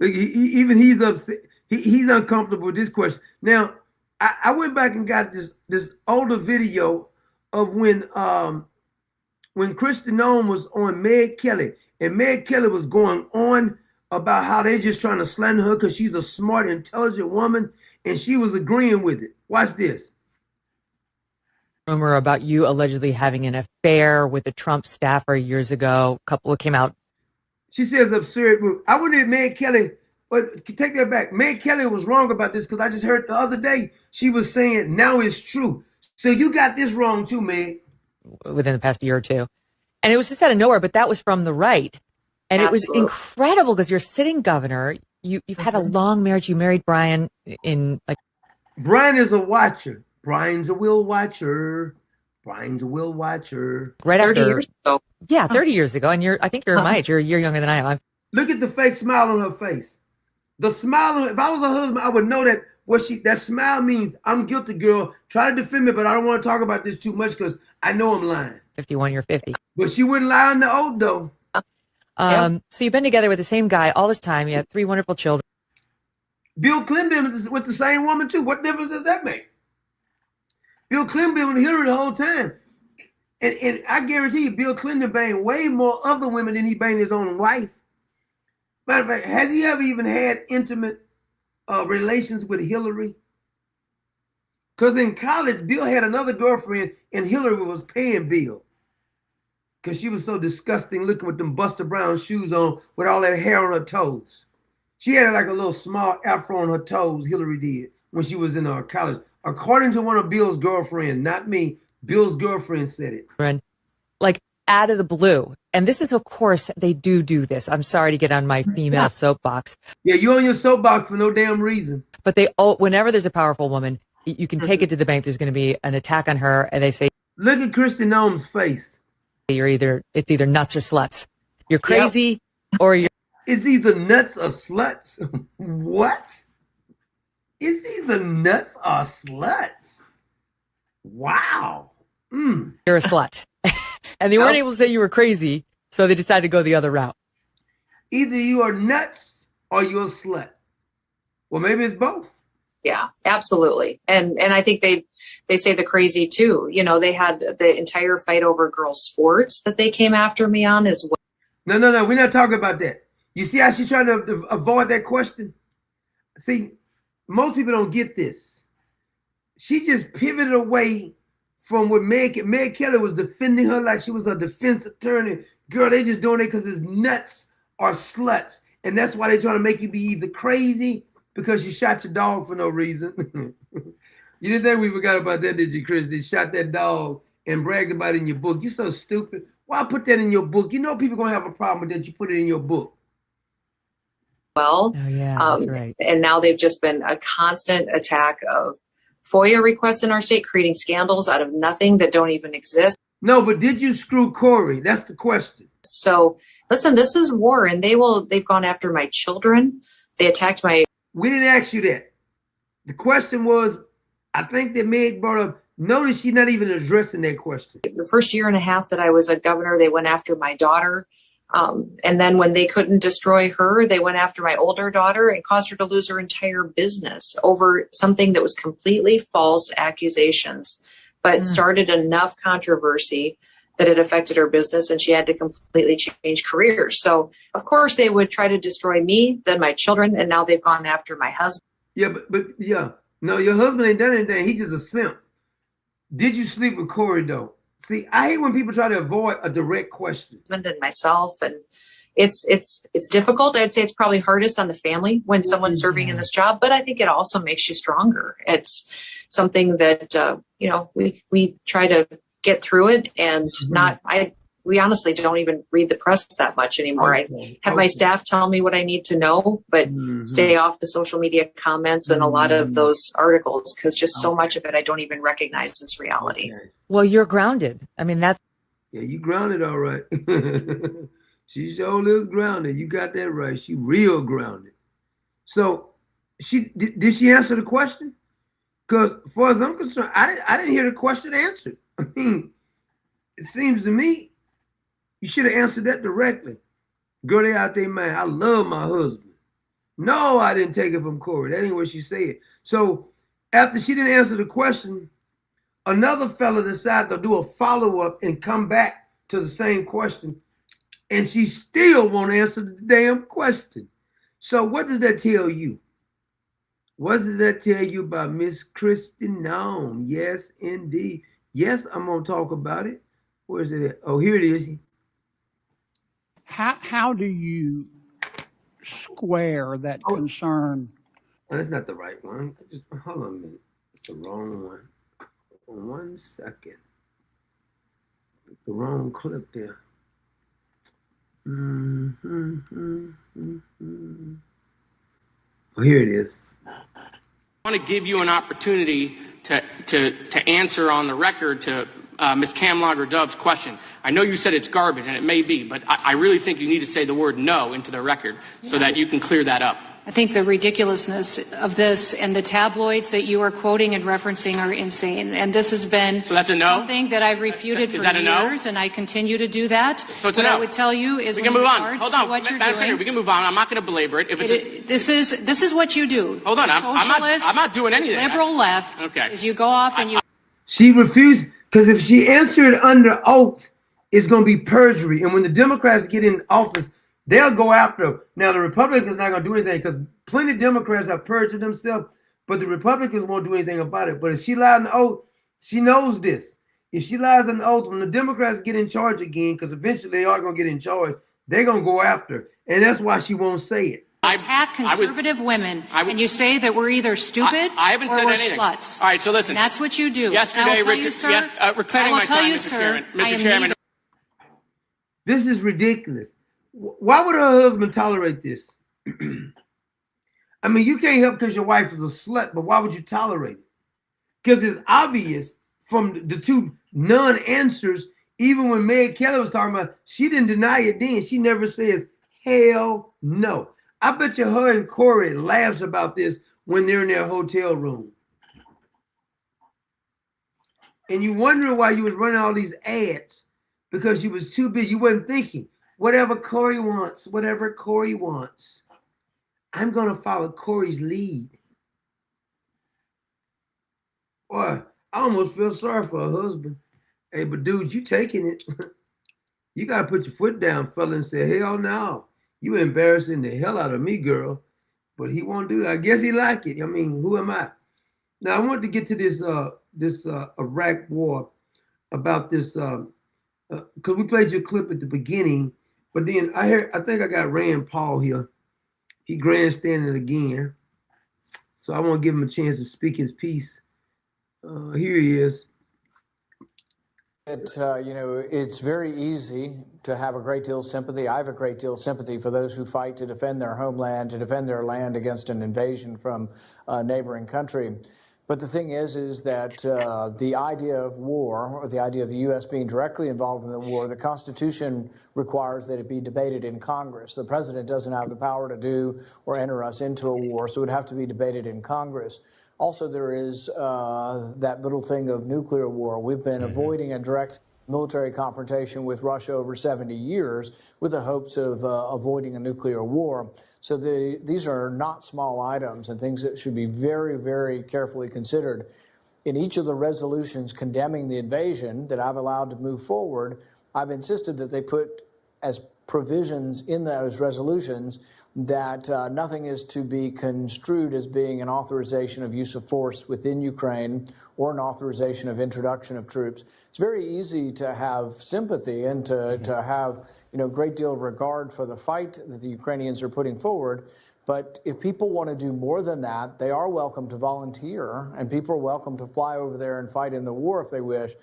Even he's upset. He's uncomfortable with this question. Now, I went back and got this older video of when Kristi Noem was on Meg Kelly, and Meg Kelly was going on about how they're just trying to slander her because she's a smart, intelligent woman, and she was agreeing with it. Watch this. Rumor about you allegedly having an affair with a Trump staffer years ago. A couple came out. She says absurd. I wouldn't have Meg Kelly, but take that back. Meg Kelly was wrong about this because I just heard the other day she was saying now it's true. So you got this wrong too, Meg. Within the past year or two. And it was just out of nowhere, but that was from the right. And it was Absolutely. incredible because you're sitting governor. You've had a long marriage. You married Brian in like. Brian is a watcher. Brian's a will watcher. Brian's a will watcher. Right 30 after. years ago. Yeah, 30 years ago. And I think you're my age. You're a year younger than I am. Look at the fake smile on her face. The smile, if I was a husband, I would know that that smile means, I'm guilty, girl. Try to defend me, but I don't want to talk about this too much because I know I'm lying. 51, you're 50. But she wouldn't lie on the oath, though. So you've been together with the same guy all this time. You have 3 wonderful children. Bill Clinton was with the same woman, too. What difference does that make? Bill Clinton been with Hillary the whole time. And I guarantee you, Bill Clinton banged way more other women than he banged his own wife. Matter of fact, has he ever even had intimate relations with Hillary? Because in college, Bill had another girlfriend and Hillary was paying Bill. Because she was so disgusting looking with them Buster Brown shoes on with all that hair on her toes. She had like a little small afro on her toes, Hillary did, when she was in college. According to one of Bill's girlfriends, not me, Bill's girlfriend said it. Like out of the blue. And this is, of course, they do this. I'm sorry to get on my female soapbox. Yeah, you're on your soapbox for no damn reason. But whenever there's a powerful woman, you can take it to the bank. There's going to be an attack on her. And they say, look at Kristi Noem's face. It's either nuts or sluts. You're crazy or you're. It's either nuts or sluts. What? It's either nuts or sluts. Wow. You're a slut. And they weren't able to say you were crazy, so they decided to go the other route. Either you are nuts or you're a slut. Well, maybe it's both. Yeah, absolutely. And I think they say the crazy too. You know, they had the entire fight over girls' sports that they came after me on as well. No. We're not talking about that. You see how she's trying to avoid that question? See, most people don't get this. She just pivoted away from what Meg Kelly was defending her like she was a defense attorney. Girl, they just doing it because it's nuts or sluts. And that's why they're trying to make you be either crazy because you shot your dog for no reason. You didn't think we forgot about that, did you, Kristi? Shot that dog and bragged about it in your book. You're so stupid. Why put that in your book? You know people going to have a problem with that. You put it in your book. Well, that's right. And now they've just been a constant attack of FOIA requests in our state, creating scandals out of nothing that don't even exist. No, but did you screw Corey? That's the question. So listen, this is war, and they've gone after my children. They attacked my. We didn't ask you that. The question was, I think that Meg brought up. Notice she's not even addressing that question. The first year and a half that I was a governor, they went after my daughter. And then when they couldn't destroy her, they went after my older daughter and caused her to lose her entire business over something that was completely false accusations, but started enough controversy that it affected her business and she had to completely change careers. So, of course, they would try to destroy me, then my children, and now they've gone after my husband. Yeah, but no, your husband ain't done anything. He's just a simp. Did you sleep with Corey, though? See, I hate when people try to avoid a direct question. And myself, and it's difficult. I'd say it's probably hardest on the family when someone's serving in this job, but I think it also makes you stronger. It's something that we try to get through it, and we honestly don't even read the press that much anymore. I have my staff tell me what I need to know, but stay off the social media comments and a lot of those articles, because just so much of it I don't even recognize as reality. Well, you're grounded. I mean, that's. Yeah, you grounded all right. She sure is grounded. You got that right. She real grounded. So did she answer the question? Because as far as I'm concerned, I didn't hear the question answered. I mean, it seems to me you should have answered that directly. Girl, they out there, man. I love my husband. No, I didn't take it from Corey. That ain't what she said. So after she didn't answer the question, another fella decided to do a follow-up and come back to the same question. And she still won't answer the damn question. So what does that tell you? What does that tell you about Miss Kristi Noem? Yes, indeed. Yes, I'm going to talk about it. Where is it at? Oh, here it is. How do you square that concern? Oh, that's not the right one. Hold on a minute. It's the wrong one. 1 second. The wrong clip there. Oh, here it is. I want to give you an opportunity to answer on the record to Ms. Camloger Dove's question. I know you said it's garbage, and it may be, but I really think you need to say the word no into the record so that you can clear that up. I think the ridiculousness of this and the tabloids that you are quoting and referencing are insane. And this has been So that's a no? something that I've refuted Is for that a no? years, and I continue to do that. So it's a what no. I would tell you is we can move on. Hold on, what you're Madam Senator, doing, we can move on. I'm not going to belabor it. If it's this is what you do. Hold on, Socialist, I'm not doing anything. Liberal left. Okay. Is you go off and you. She refused, because if she answered under oath, it's going to be perjury. And when the Democrats get in office, they'll go after her. Now, the Republicans not going to do anything because plenty of Democrats have perjured themselves, but the Republicans won't do anything about it. But if she lied on the oath, she knows this. If she lies on the oath, when the Democrats get in charge again, because eventually they are going to get in charge, they're going to go after her. And that's why she won't say it. Attack conservative women, and you say that we're either stupid I haven't or said we're anything. sluts. All right, so listen. And that's what you do. Yesterday, Richard, you, sir, yes, reclaiming my time, Mr. Chairman. Mr. Chairman. This is ridiculous. Why would her husband tolerate this? I mean, you can't help because your wife is a slut, but why would you tolerate it? Because it's obvious from the two non-answers, even when Meg Kelly was talking about, she didn't deny it then. She never says, hell no. I bet you her and Corey laughs about this when they're in their hotel room. And you wonder why you was running all these ads, because you was too busy. You wasn't thinking, whatever Corey wants, I'm going to follow Corey's lead. Boy, I almost feel sorry for her husband. Hey, but dude, you taking it. You got to put your foot down, fella, and say, hell no. You embarrassing the hell out of me, girl. But he won't do that. I guess he like it. I mean, who am I? Now, I want to get to this Iraq war, about this, because we played your clip at the beginning, but then I think I got Rand Paul here. He grandstanding again. So I want to give him a chance to speak his piece. Here he is. It's very easy to have a great deal of sympathy. I have a great deal of sympathy for those who fight to defend their homeland, to defend their land against an invasion from a neighboring country. But the thing is that the idea of war, or the idea of the U.S. being directly involved in the war, the Constitution requires that it be debated in Congress. The president doesn't have the power to do or enter us into a war, so it would have to be debated in Congress. Also, there is that little thing of nuclear war. We've been avoiding a direct military confrontation with Russia over 70 years with the hopes of avoiding a nuclear war. So these are not small items and things that should be very, very carefully considered. In each of the resolutions condemning the invasion that I've allowed to move forward, I've insisted that they put as provisions in those resolutions that nothing is to be construed as being an authorization of use of force within Ukraine or an authorization of introduction of troops. It's very easy to have sympathy and to have a great deal of regard for the fight that the Ukrainians are putting forward. But if people want to do more than that, they are welcome to volunteer, and people are welcome to fly over there and fight in the war if they wish.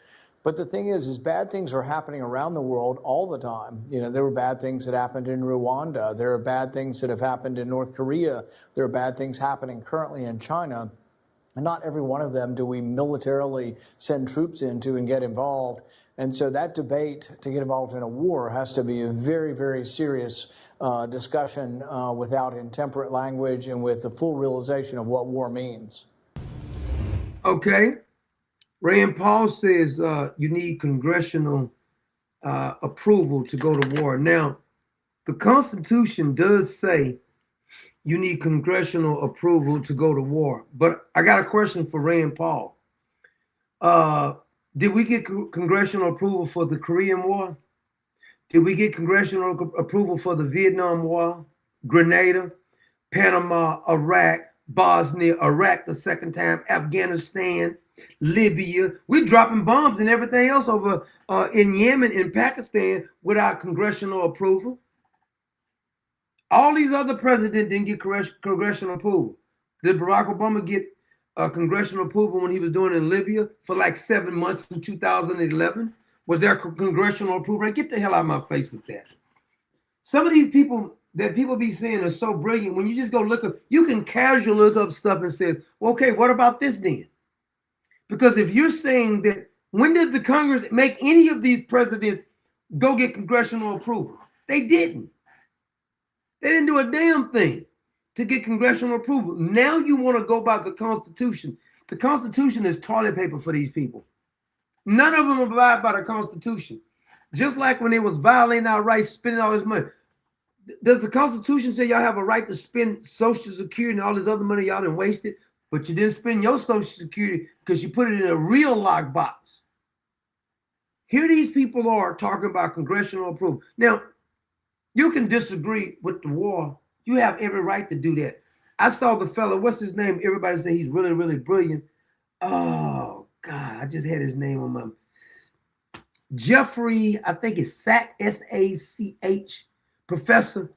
But the thing is bad things are happening around the world all the time. There were bad things that happened in Rwanda. There are bad things that have happened in North Korea. There are bad things happening currently in China. And not every one of them do we militarily send troops into and get involved. And so that debate to get involved in a war has to be a very, very serious discussion without intemperate language and with the full realization of what war means. Okay. Rand Paul says you need congressional approval to go to war. Now, the Constitution does say you need congressional approval to go to war. But I got a question for Rand Paul. Did we get congressional approval for the Korean War? Did we get congressional approval for the Vietnam War, Grenada, Panama, Iraq, Bosnia, Iraq the second time, Afghanistan, Libya? We're dropping bombs and everything else over in Yemen and Pakistan without congressional approval. All these other presidents didn't get congressional approval. Did Barack Obama get congressional approval when he was doing it in Libya for like 7 months in 2011? Was there congressional approval? Get the hell out of my face with that. Some of these people that people be saying are so brilliant. When you just go look up, you can casually look up stuff and says, well, okay, what about this then? Because if you're saying that, when did the Congress make any of these presidents go get congressional approval? They didn't. They didn't do a damn thing to get congressional approval. Now you want to go by the Constitution. The Constitution is toilet paper for these people. None of them abide by the Constitution. Just like when they was violating our rights, spending all this money. Does the Constitution say y'all have a right to spend Social Security and all this other money y'all done wasted, but you didn't spend your Social Security because you put it in a real lockbox? Here these people are talking about congressional approval. Now, you can disagree with the war. You have every right to do that. I saw the fellow, what's his name? Everybody say he's really, really brilliant. Oh, God, I just had his name on my... Jeffrey, I think it's Sach, S-A-C-H, professor.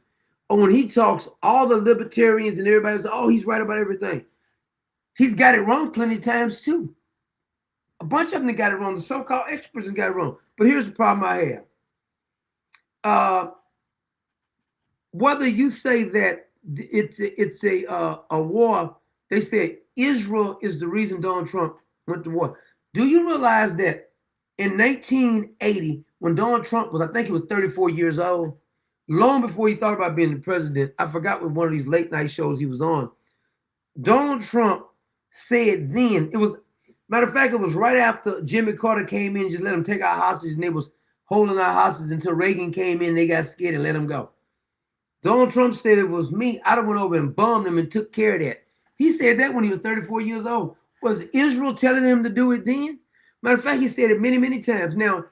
Oh, when he talks, all the libertarians and everybody says, oh, he's right about everything. He's got it wrong plenty of times, too. A bunch of them got it wrong. The so-called experts got it wrong. But here's the problem I have. Whether you say that it's a war, they say Israel is the reason Donald Trump went to war. Do you realize that in 1980, when Donald Trump was, I think he was 34 years old, long before he thought about being the president, I forgot what one of these late night shows he was on, Donald Trump said then, it was, matter of fact, it was right after Jimmy Carter came in, just let him take our hostages, and they was holding our hostages until Reagan came in, they got scared and let him go. Donald Trump said, if it was me, I'd have went over and bombed him and took care of that. He said that when he was 34 years old. Was Israel telling him to do it then? Matter of fact, he said it many, many times. Now,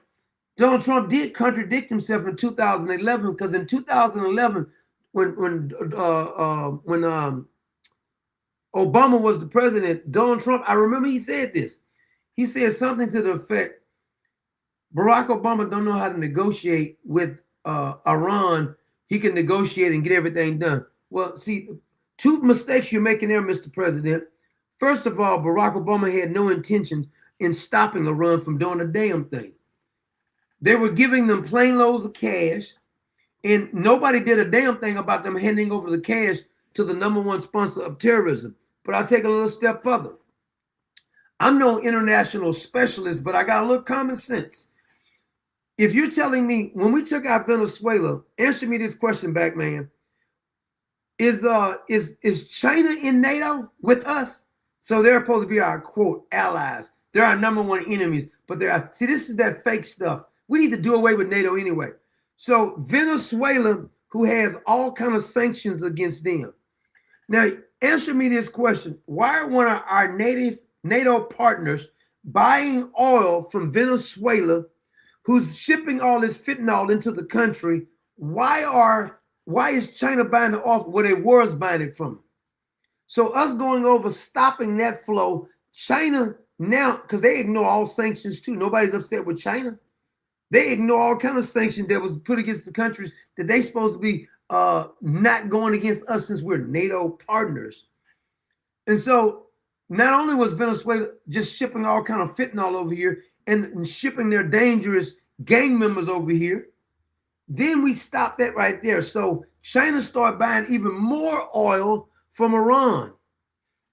Donald Trump did contradict himself in 2011, because in 2011, when Obama was the president, Donald Trump, I remember he said this. He said something to the effect, Barack Obama don't know how to negotiate with Iran. He can negotiate and get everything done. Well, see, two mistakes you're making there, Mr. President. First of all, Barack Obama had no intentions in stopping Iran from doing a damn thing. They were giving them plane loads of cash, and nobody did a damn thing about them handing over the cash to the #1 sponsor of terrorism. But I'll take a little step further. I'm no international specialist, but I got a little common sense. If you're telling me when we took out Venezuela, answer me this question back, man. Is China in NATO with us? So they're supposed to be our, quote, allies. They're our #1 enemies, but they're, see, this is that fake stuff. We need to do away with NATO anyway. So Venezuela, who has all kind of sanctions against them. Now, answer me this question. Why are one of our NATO partners buying oil from Venezuela, who's shipping all this fentanyl into the country? Why is China buying the oil where they was buying it from? So us going over, stopping that flow, China now, because they ignore all sanctions too. Nobody's upset with China. They ignore all kind of sanctions that was put against the countries that they supposed to be not going against us, since we're NATO partners. And so not only was Venezuela just shipping all kind of fentanyl over here and shipping their dangerous gang members over here, then we stopped that right there. So China started buying even more oil from Iran.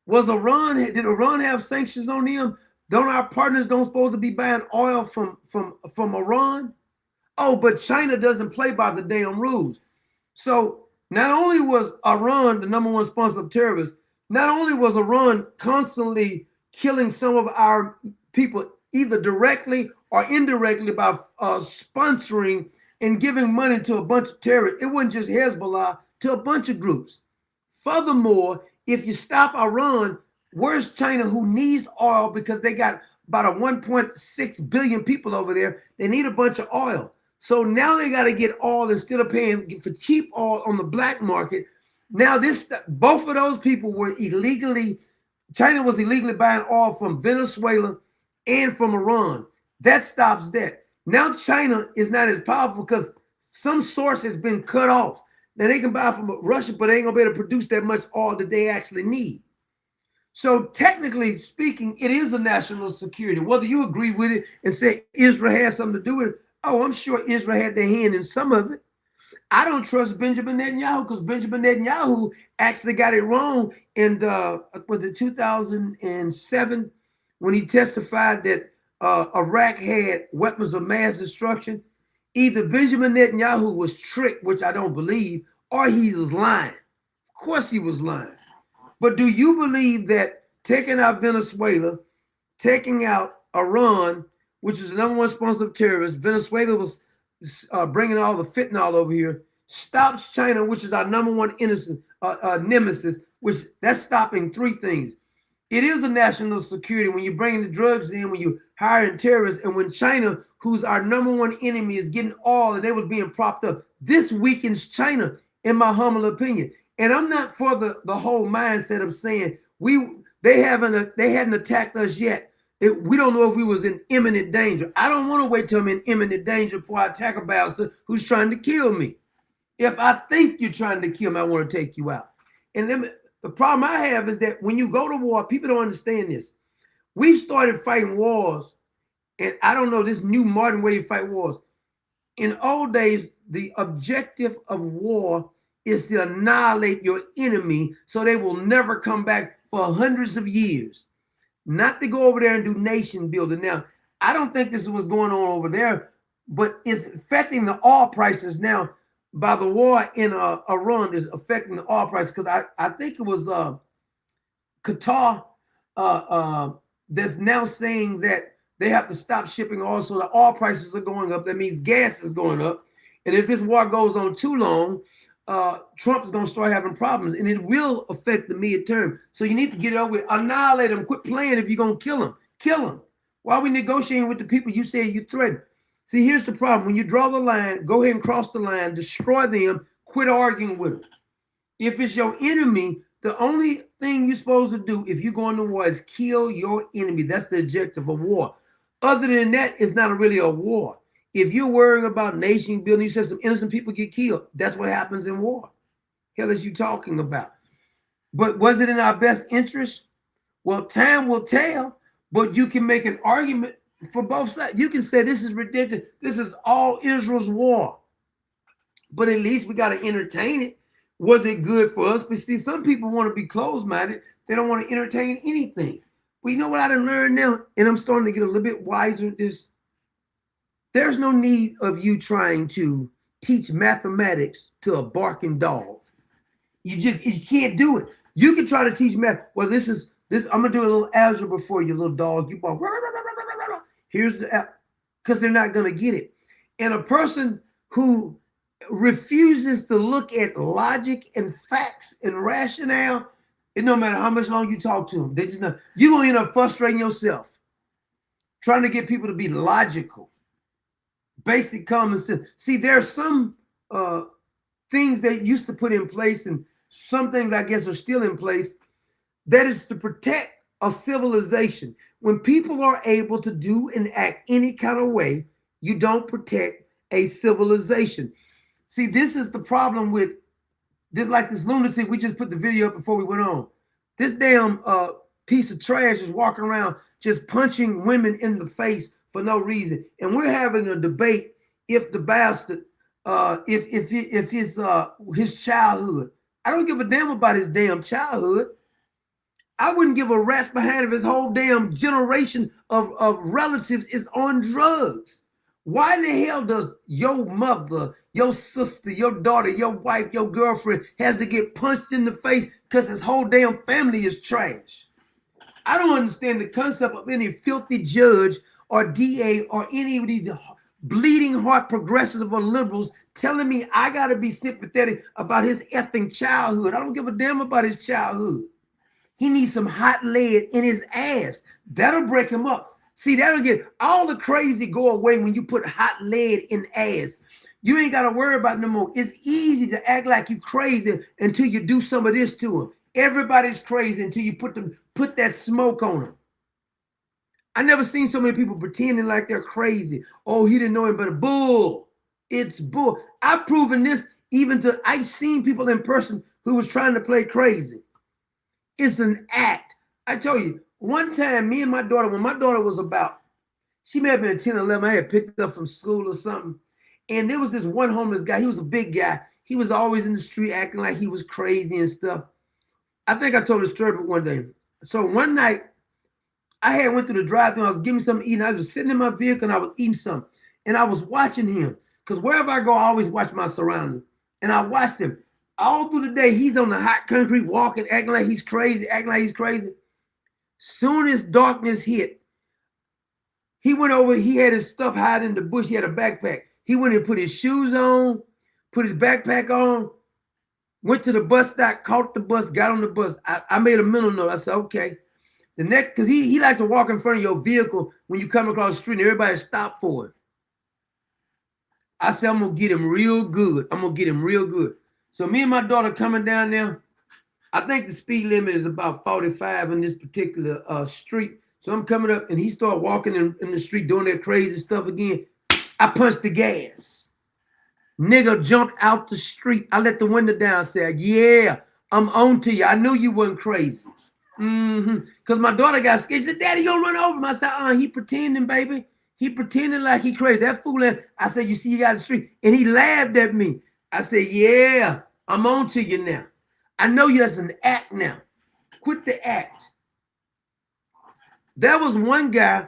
Did Iran have sanctions on them? Don't our partners supposed to be buying oil from Iran? Oh, but China doesn't play by the damn rules. So not only was Iran the #1 sponsor of terrorists, not only was Iran constantly killing some of our people, either directly or indirectly, by sponsoring and giving money to a bunch of terrorists. It wasn't just Hezbollah, to a bunch of groups. Furthermore, if you stop Iran, where's China, who needs oil because they got about a 1.6 billion people over there? They need a bunch of oil. So now they got to get oil instead of paying for cheap oil on the black market. Now both of those people were illegally, China was illegally buying oil from Venezuela and from Iran. That stops that. Now China is not as powerful because some source has been cut off. Now they can buy from Russia, but they ain't gonna be able to produce that much oil that they actually need. So technically speaking, it is a national security. Whether you agree with it and say Israel has something to do with it, oh, I'm sure Israel had their hand in some of it. I don't trust Benjamin Netanyahu because Benjamin Netanyahu actually got it wrong in was it 2007 when he testified that Iraq had weapons of mass destruction. Either Benjamin Netanyahu was tricked, which I don't believe, or he was lying. Of course he was lying. But do you believe that taking out Venezuela, taking out Iran, which is the #1 sponsor of terrorists, Venezuela was bringing all the fentanyl over here, stops China, which is our #1 nemesis, which that's stopping 3 things. It is a national security when you're bringing the drugs in, when you're hiring terrorists, and when China, who's our #1 enemy, is getting oil and they was being propped up. This weakens China, in my humble opinion. And I'm not for the whole mindset of saying they hadn't attacked us yet. We don't know if we was in imminent danger. I don't want to wait till I'm in imminent danger before I attack a bastard who's trying to kill me. If I think you're trying to kill me, I want to take you out. And then the problem I have is that when you go to war, people don't understand this. We've started fighting wars, and I don't know this new modern way to fight wars. In old days, the objective of war is to annihilate your enemy so they will never come back for hundreds of years. Not to go over there and do nation building. Now, I don't think this is what's going on over there, but it's affecting the oil prices now. By the war in Iran is affecting the oil price because I think it was Qatar that's now saying that they have to stop shipping oil, so the oil prices are going up. That means gas is going up, and if this war goes on too long, Trump's going to start having problems, and it will affect the midterm. So you need to get it over with, annihilate them, quit playing. If you're going to kill them, kill them. Why are we negotiating with the people you say you threaten? See, here's the problem. When you draw the line, go ahead and cross the line, destroy them, quit arguing with them. If it's your enemy, the only thing you're supposed to do if you go into war is kill your enemy. That's the objective of war. Other than that, it's not really a war. If you're worrying about nation building, you said some innocent people get killed. That's what happens in war. Hell is you talking about? But was it in our best interest? Well, time will tell, but you can make an argument for both sides. You can say this is ridiculous. This is all Israel's war. But at least we got to entertain it. Was it good for us? But see, some people want to be closed-minded. They don't want to entertain anything. But you know what I done learned now? And I'm starting to get a little bit wiser at this. There's no need of you trying to teach mathematics to a barking dog. You can't do it. You can try to teach math. Well, this. I'm gonna do a little algebra for you, little dog. You bark. Here's the, because they're not gonna get it. And a person who refuses to look at logic and facts and rationale, it no matter how much longer you talk to them, they just not. You're gonna end up frustrating yourself, trying to get people to be logical. Basic common sense. See, there are some things they used to put in place, and some things I guess are still in place. That is to protect a civilization. When people are able to do and act any kind of way, you don't protect a civilization. See, this is the problem with this, like this lunatic. We just put the video up before we went on. This damn piece of trash is walking around just punching women in the face for no reason. And we're having a debate if the bastard, if his childhood. I don't give a damn about his damn childhood. I wouldn't give a rat's behind if his whole damn generation of relatives is on drugs. Why in the hell does your mother, your sister, your daughter, your wife, your girlfriend has to get punched in the face because his whole damn family is trash? I don't understand the concept of any filthy judge or DA or any of these bleeding heart progressives or liberals telling me I got to be sympathetic about his effing childhood. I don't give a damn about his childhood. He needs some hot lead in his ass. That'll break him up. See, that'll get all the crazy go away when you put hot lead in ass. You ain't got to worry about no more. It's easy to act like you crazy until you do some of this to him. Everybody's crazy until you put that smoke on them. I never seen so many people pretending like they're crazy. Oh, he didn't know him, but bull. It's bull. I've proven this I've seen people in person who was trying to play crazy. It's an act. I tell you, one time, me and my daughter, when my daughter was about, she may have been 10, 11, I had picked her up from school or something. And there was this one homeless guy. He was a big guy. He was always in the street acting like he was crazy and stuff. I think I told the story one day. So one night, I went through the drive-thru. I was giving me something to eat. And I was just sitting in my vehicle and I was eating something. And I was watching him. Because wherever I go, I always watch my surroundings. And I watched him. All through the day, he's on the hot country, walking, acting like he's crazy, Soon as darkness hit, he went over, he had his stuff hiding in the bush. He had a backpack. He went and put his shoes on, put his backpack on, went to the bus stop, caught the bus, got on the bus. I made a mental note. I said, okay. The next, because he liked to walk in front of your vehicle when you come across the street and everybody stop for him. I said, I'm going to get him real good. So me and my daughter coming down there, I think the speed limit is about 45 in this particular street. So I'm coming up and he started walking in the street doing that crazy stuff again. I punched the gas. Nigga jumped out the street. I let the window down, said, yeah, I'm on to you. I knew you wasn't crazy. Because my daughter got scared. She said, Daddy, you gonna run over him. I said, he pretending, baby. He pretending like he crazy. That fool, I said, you see, you got the street. And he laughed at me. I said, yeah, I'm on to you now. I know you as an act now. Quit the act. There was one guy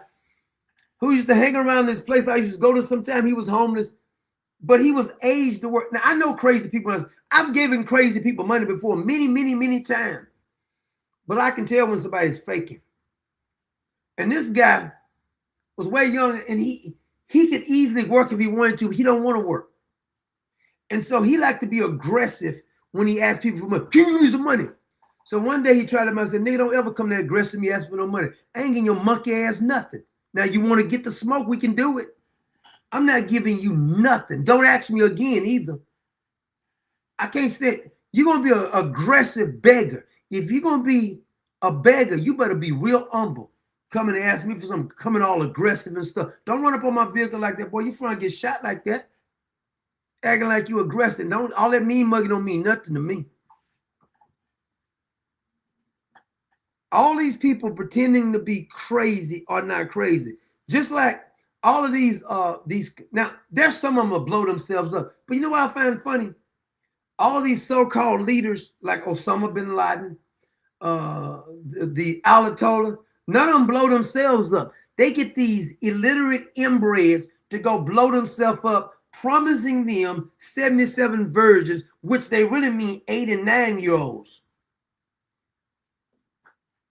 who used to hang around this place I used to go to sometime. He was homeless, but he was aged to work. Now, I know crazy people. I've given crazy people money before many times. But I can tell when somebody's faking. And this guy was way young, and he could easily work if he wanted to, but he don't want to work. And so he liked to be aggressive when he asked people for money. Can you give me some money? So one day he tried him. I said, nigga, don't ever come there aggressive me asking for no money. I ain't getting your monkey ass nothing. Now you want to get the smoke, we can do it. I'm not giving you nothing. Don't ask me again either. I can't say, you're going to be an aggressive beggar. If you're going to be a beggar, you better be real humble. Coming and ask me for something, coming all aggressive and stuff. Don't run up on my vehicle like that, boy. You're trying to get shot like that. Acting like you aggressive. Don't, all that mean mugging don't mean nothing to me. All these people pretending to be crazy are not crazy. Just like all of these, now there's some of them will blow themselves up. But you know what I find funny? All of these so-called leaders like Osama bin Laden, the Ayatollah, none of them blow themselves up. They get these illiterate inbreds to go blow themselves up, promising them 77 virgins, which they really mean 8 and 9-year-olds.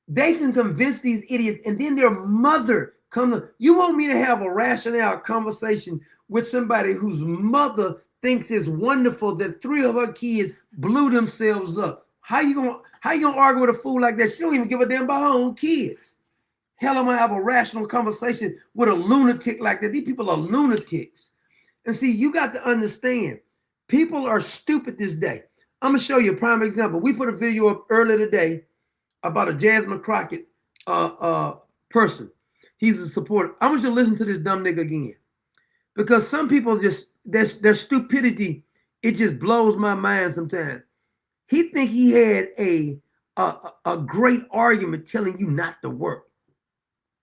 They can convince these idiots, and then their mother comes. You want me to have a rationale conversation with somebody whose mother thinks it's wonderful that 3 of her kids blew themselves up? How you gonna argue with a fool like that? She don't even give a damn about her own kids. Hell, I'm gonna have a rational conversation with a lunatic like that. These people are lunatics. And see, you got to understand, people are stupid this day. I'm gonna show you a prime example. We put a video up earlier today about a Jasmine Crockett person. He's a supporter. I want you to listen to this dumb nigga again. Because some people just, their stupidity, it just blows my mind sometimes. He think he had a great argument telling you not to work.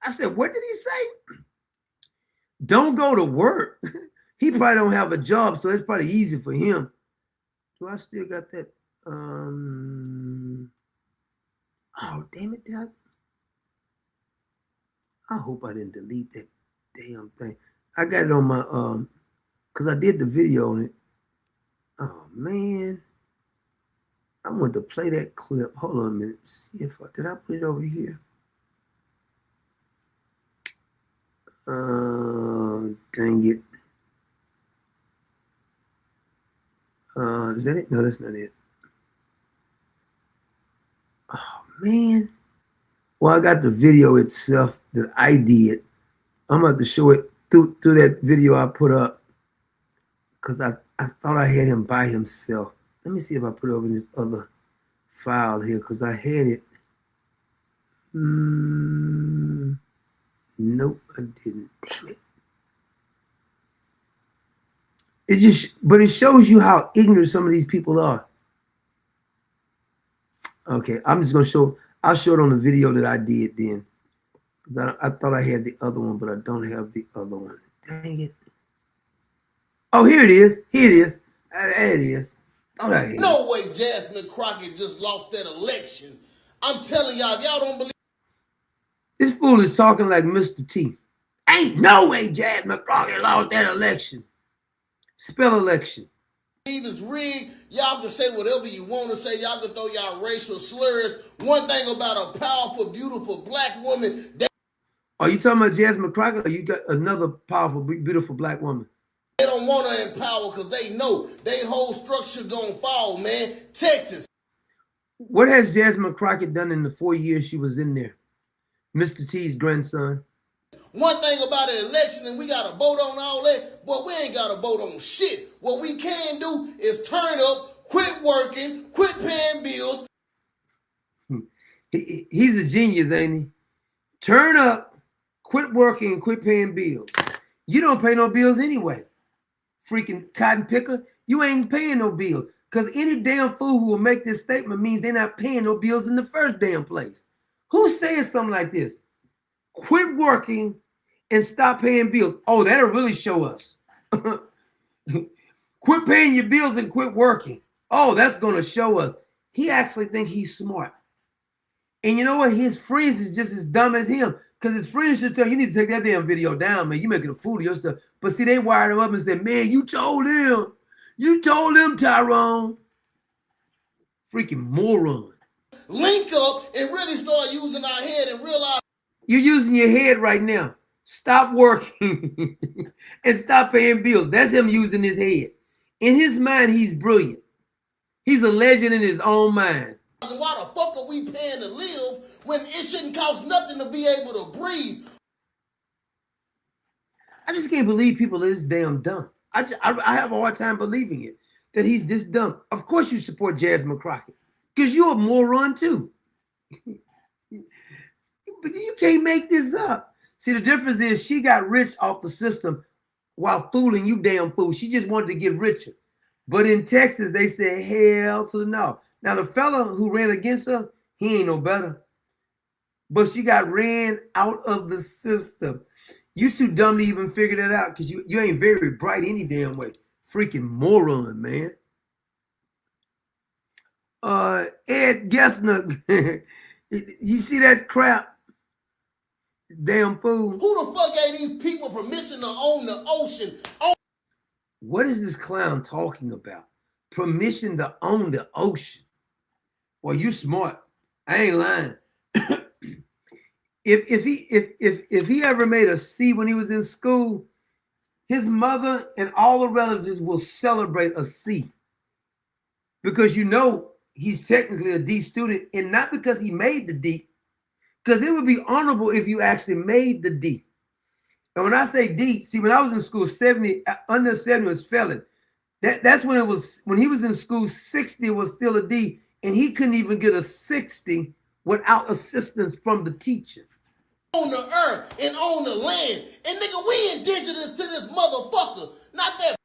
I said, what did he say? Don't go to work. He probably don't have a job, so it's probably easy for him. Do I still got that? Oh, damn it. I hope I didn't delete that damn thing. I got it on my, because I did the video on it. Oh, man. I want to play that clip. Hold on a minute. See if did I put it over here? Dang it. Is that it? No, that's not it. Oh, man. Well, I got the video itself that I did. I'm about to show it through that video I put up because I thought I had him by himself. Let me see if I put it over in this other file here because I had it. Nope, I didn't. Damn it. It's just, but it shows you how ignorant some of these people are. Okay, I'm just gonna show. I'll show it on the video that I did then. I thought I had the other one, but I don't have the other one. Dang it. Oh, here it is. Here it is. There it is. Oh, there it is. No way Jasmine Crockett just lost that election. I'm telling y'all, if y'all don't believe. This fool is talking like Mr. T. Ain't no way Jasmine Crockett lost that election. Spell election. It's rigged. Y'all can say whatever you want to say. Y'all can throw y'all racial slurs. One thing about a powerful, beautiful black woman. Are you talking about Jasmine Crockett, or you got another powerful, beautiful black woman? They don't want to empower because they know their whole structure gonna fall, man. Texas. What has Jasmine Crockett done in the 4 years she was in there? Mr. T's grandson. One thing about an election, and we got to vote on all that, but we ain't got to vote on shit. What we can do is turn up, quit working, quit paying bills. He's a genius, ain't he? Turn up, quit working, and quit paying bills. You don't pay no bills anyway. Freaking cotton picker, you ain't paying no bills. Because any damn fool who will make this statement means they're not paying no bills in the first damn place. Who's saying something like this? Quit working and stop paying bills. Oh, that'll really show us. Quit paying your bills and quit working. Oh, that's going to show us. He actually thinks he's smart. And you know what? His friends is just as dumb as him. Because his friends should tell him, you need to take that damn video down, man. You're making a fool of yourself. But see, they wired him up and said, man, you told him. You told him, Tyrone. Freaking moron. Link up and really start using our head and realize. You're using your head right now. Stop working and stop paying bills. That's him using his head. In his mind, he's brilliant. He's a legend in his own mind. Why the fuck are we paying to live when it shouldn't cost nothing to be able to breathe? I just can't believe people are this damn dumb. I have a hard time believing it, that he's this dumb. Of course you support Jasmine Crockett, because you're a moron too. But you can't make this up. See, the difference is she got rich off the system while fooling you damn fool. She just wanted to get richer. But in Texas, they said hell to the no. Now, the fella who ran against her, he ain't no better. But she got ran out of the system. You too dumb to even figure that out because you ain't very bright any damn way. Freaking moron, man. Ed Gessner, you see that crap? Damn fool. Who the fuck gave these people permission to own the ocean? What is this clown talking about? Permission to own the ocean. Well, you smart. I ain't lying. If he ever made a C when he was in school, his mother and all the relatives will celebrate a C. Because you know he's technically a D student, and not because he made the D, because it would be honorable if you actually made the D. And when I say D, see, when I was in school, 70, under 70 was felon. That's when it was, when he was in school, 60 was still a D, and he couldn't even get a 60 without assistance from the teacher. On the earth and on the land. And nigga, we indigenous to this motherfucker. Not that.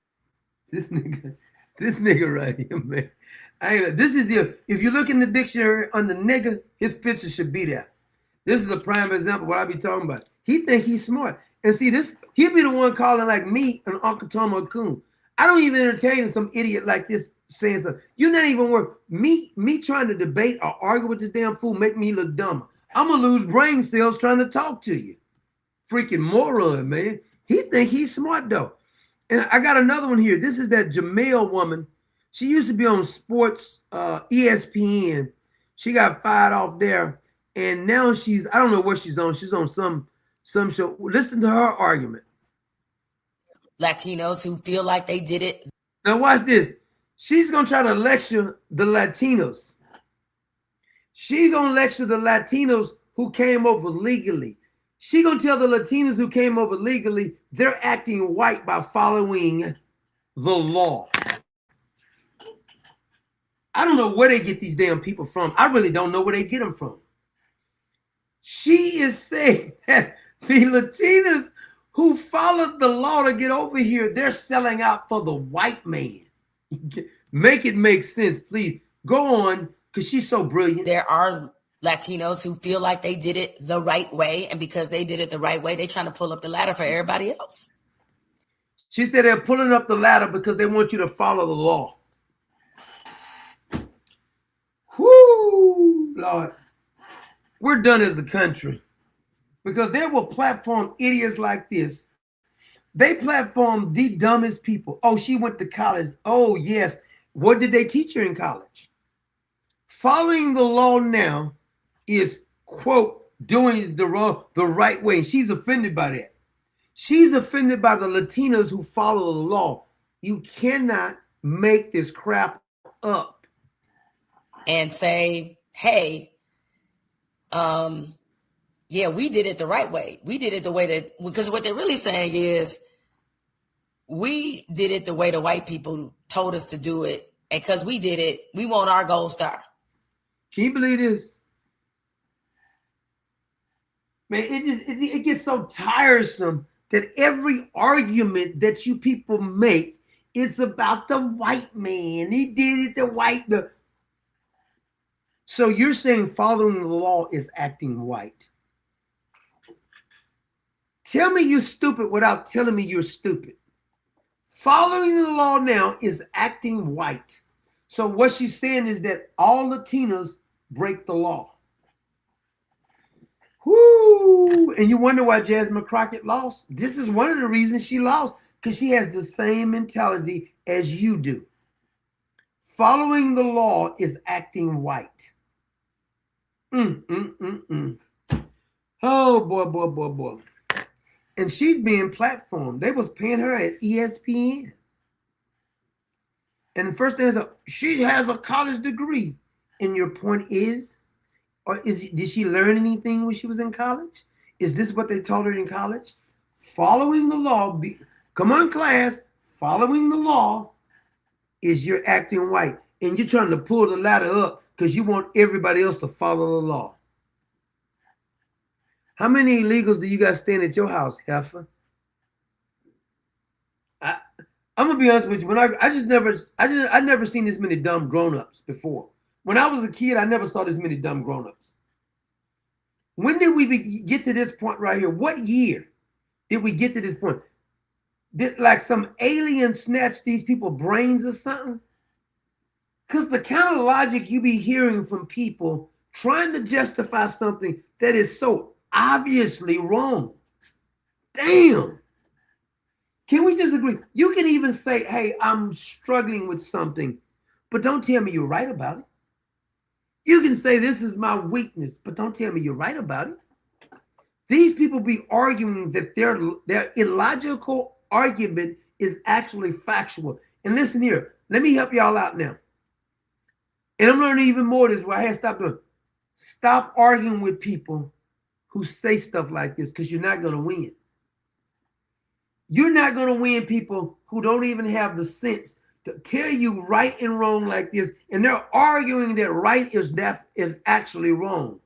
This nigga right here, man. If you look in the dictionary under nigga, his picture should be there. This is a prime example of what I be talking about. He think he's smart. And see, he'll be the one calling like me an Uncle Tom or Coon. I don't even entertain some idiot like this saying something. You're not even worth me trying to debate or argue with this damn fool make me look dumber. I'm gonna lose brain cells trying to talk to you. Freaking moron, man. He think he's smart though. And I got another one here. This is that Jamel woman. She used to be on sports, ESPN. She got fired off there. And now I don't know what she's on. She's on some show. Listen to her argument. Latinos who feel like they did it. Now watch this. She's going to try to lecture the Latinos. She's going to lecture the Latinos who came over legally. She's going to tell the Latinos who came over legally they're acting white by following the law. I don't know where they get these damn people from. I really don't know where they get them from. She is saying that the Latinas who followed the law to get over here, they're selling out for the white man. Make it make sense, please. Go on, because she's so brilliant. There are Latinos who feel like they did it the right way, and because they did it the right way, they're trying to pull up the ladder for everybody else. She said they're pulling up the ladder because they want you to follow the law. Whoo, Lord. We're done as a country because they will platform idiots like this. They platform the dumbest people. Oh, she went to college. Oh, yes. What did they teach her in college? Following the law now is, quote, doing the right way. She's offended by that. She's offended by the Latinos who follow the law. You cannot make this crap up. And say, hey, yeah, we did it the right way. We did it the way that, because what they're really saying is, we did it the way the white people told us to do it. And because we did it, we want our gold star. Can you believe this? Man, it gets so tiresome that every argument that you people make is about the white man. He did it the white. So you're saying following the law is acting white. Tell me you're stupid without telling me you're stupid. Following the law now is acting white. So what she's saying is that all Latinos break the law. Whoo! And you wonder why Jasmine Crockett lost? This is one of the reasons she lost, because she has the same mentality as you do. Following the law is acting white. Oh, boy. And she's being platformed. They was paying her at ESPN. And the first thing is, she has a college degree. And your point is, did she learn anything when she was in college? Is this what they taught her in college? Following the law, come on, class, following the law is you're acting white. And you're trying to pull the ladder up because you want everybody else to follow the law. How many illegals do you got staying at your house, heifer? I'm gonna be honest with you. When I never seen this many dumb grown-ups before. When I was a kid, I never saw this many dumb grown-ups. When did we get to this point right here? What year did we get to this point? Did like some alien snatch these people's brains or something? Because the kind of logic you be hearing from people trying to justify something that is so obviously wrong. Damn. Can we just agree? You can even say, hey, I'm struggling with something, but don't tell me you're right about it. You can say this is my weakness, but don't tell me you're right about it. These people be arguing that their illogical argument is actually factual. And listen here, let me help y'all out now. And I'm learning even more this way. I had to stop doing. Stop arguing with people who say stuff like this, because you're not going to win. You're not going to win people who don't even have the sense to tell you right and wrong like this, and they're arguing that right is actually wrong.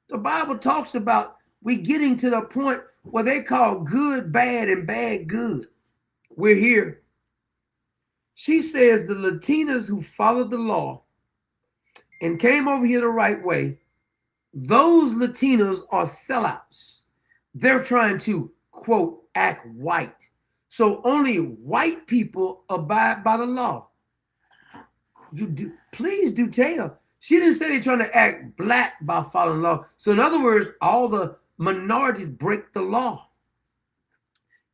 The Bible talks about we getting to the point where they call good bad and bad good. We're here. She says the Latinas who followed the law and came over here the right way, those Latinos are sellouts. They're trying to, quote, act white. So only white people abide by the law. Please do tell. She didn't say they're trying to act black by following law. So in other words, all the minorities break the law.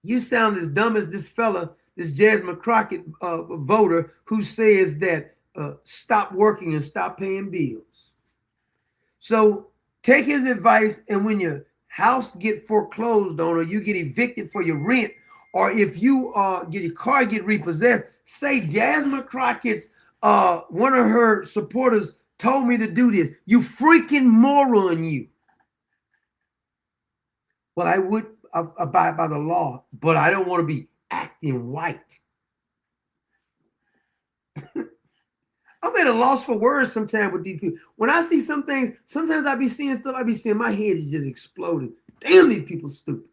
You sound as dumb as this fella, this Jasmine Crockett voter who says that stop working and stop paying bills. So take his advice, and when your house get foreclosed on, or you get evicted for your rent, or if you get your car get repossessed, say Jasmine Crockett's one of her supporters told me to do this. You freaking moron, you. Well, I would abide by the law, but I don't want to be acting white. I'm at a loss for words sometimes with these people. When I see some things, sometimes I be seeing stuff, I be seeing my head is just exploding. Damn, these people stupid.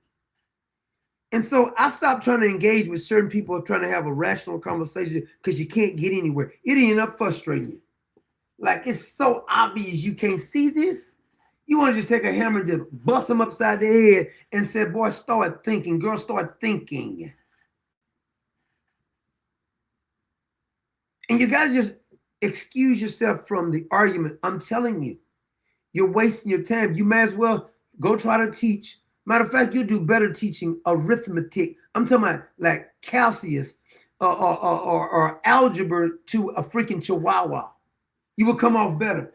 And so I stopped trying to engage with certain people trying to have a rational conversation because you can't get anywhere. It ended up frustrating you. Like, it's so obvious you can't see this. You want to just take a hammer and just bust them upside the head and say, boy, start thinking. Girl, start thinking. And you got to just excuse yourself from the argument. I'm telling you, you're wasting your time. You may as well go try to teach. Matter of fact, you'll do better teaching arithmetic. I'm talking about like calculus or algebra to a freaking chihuahua. You will come off better.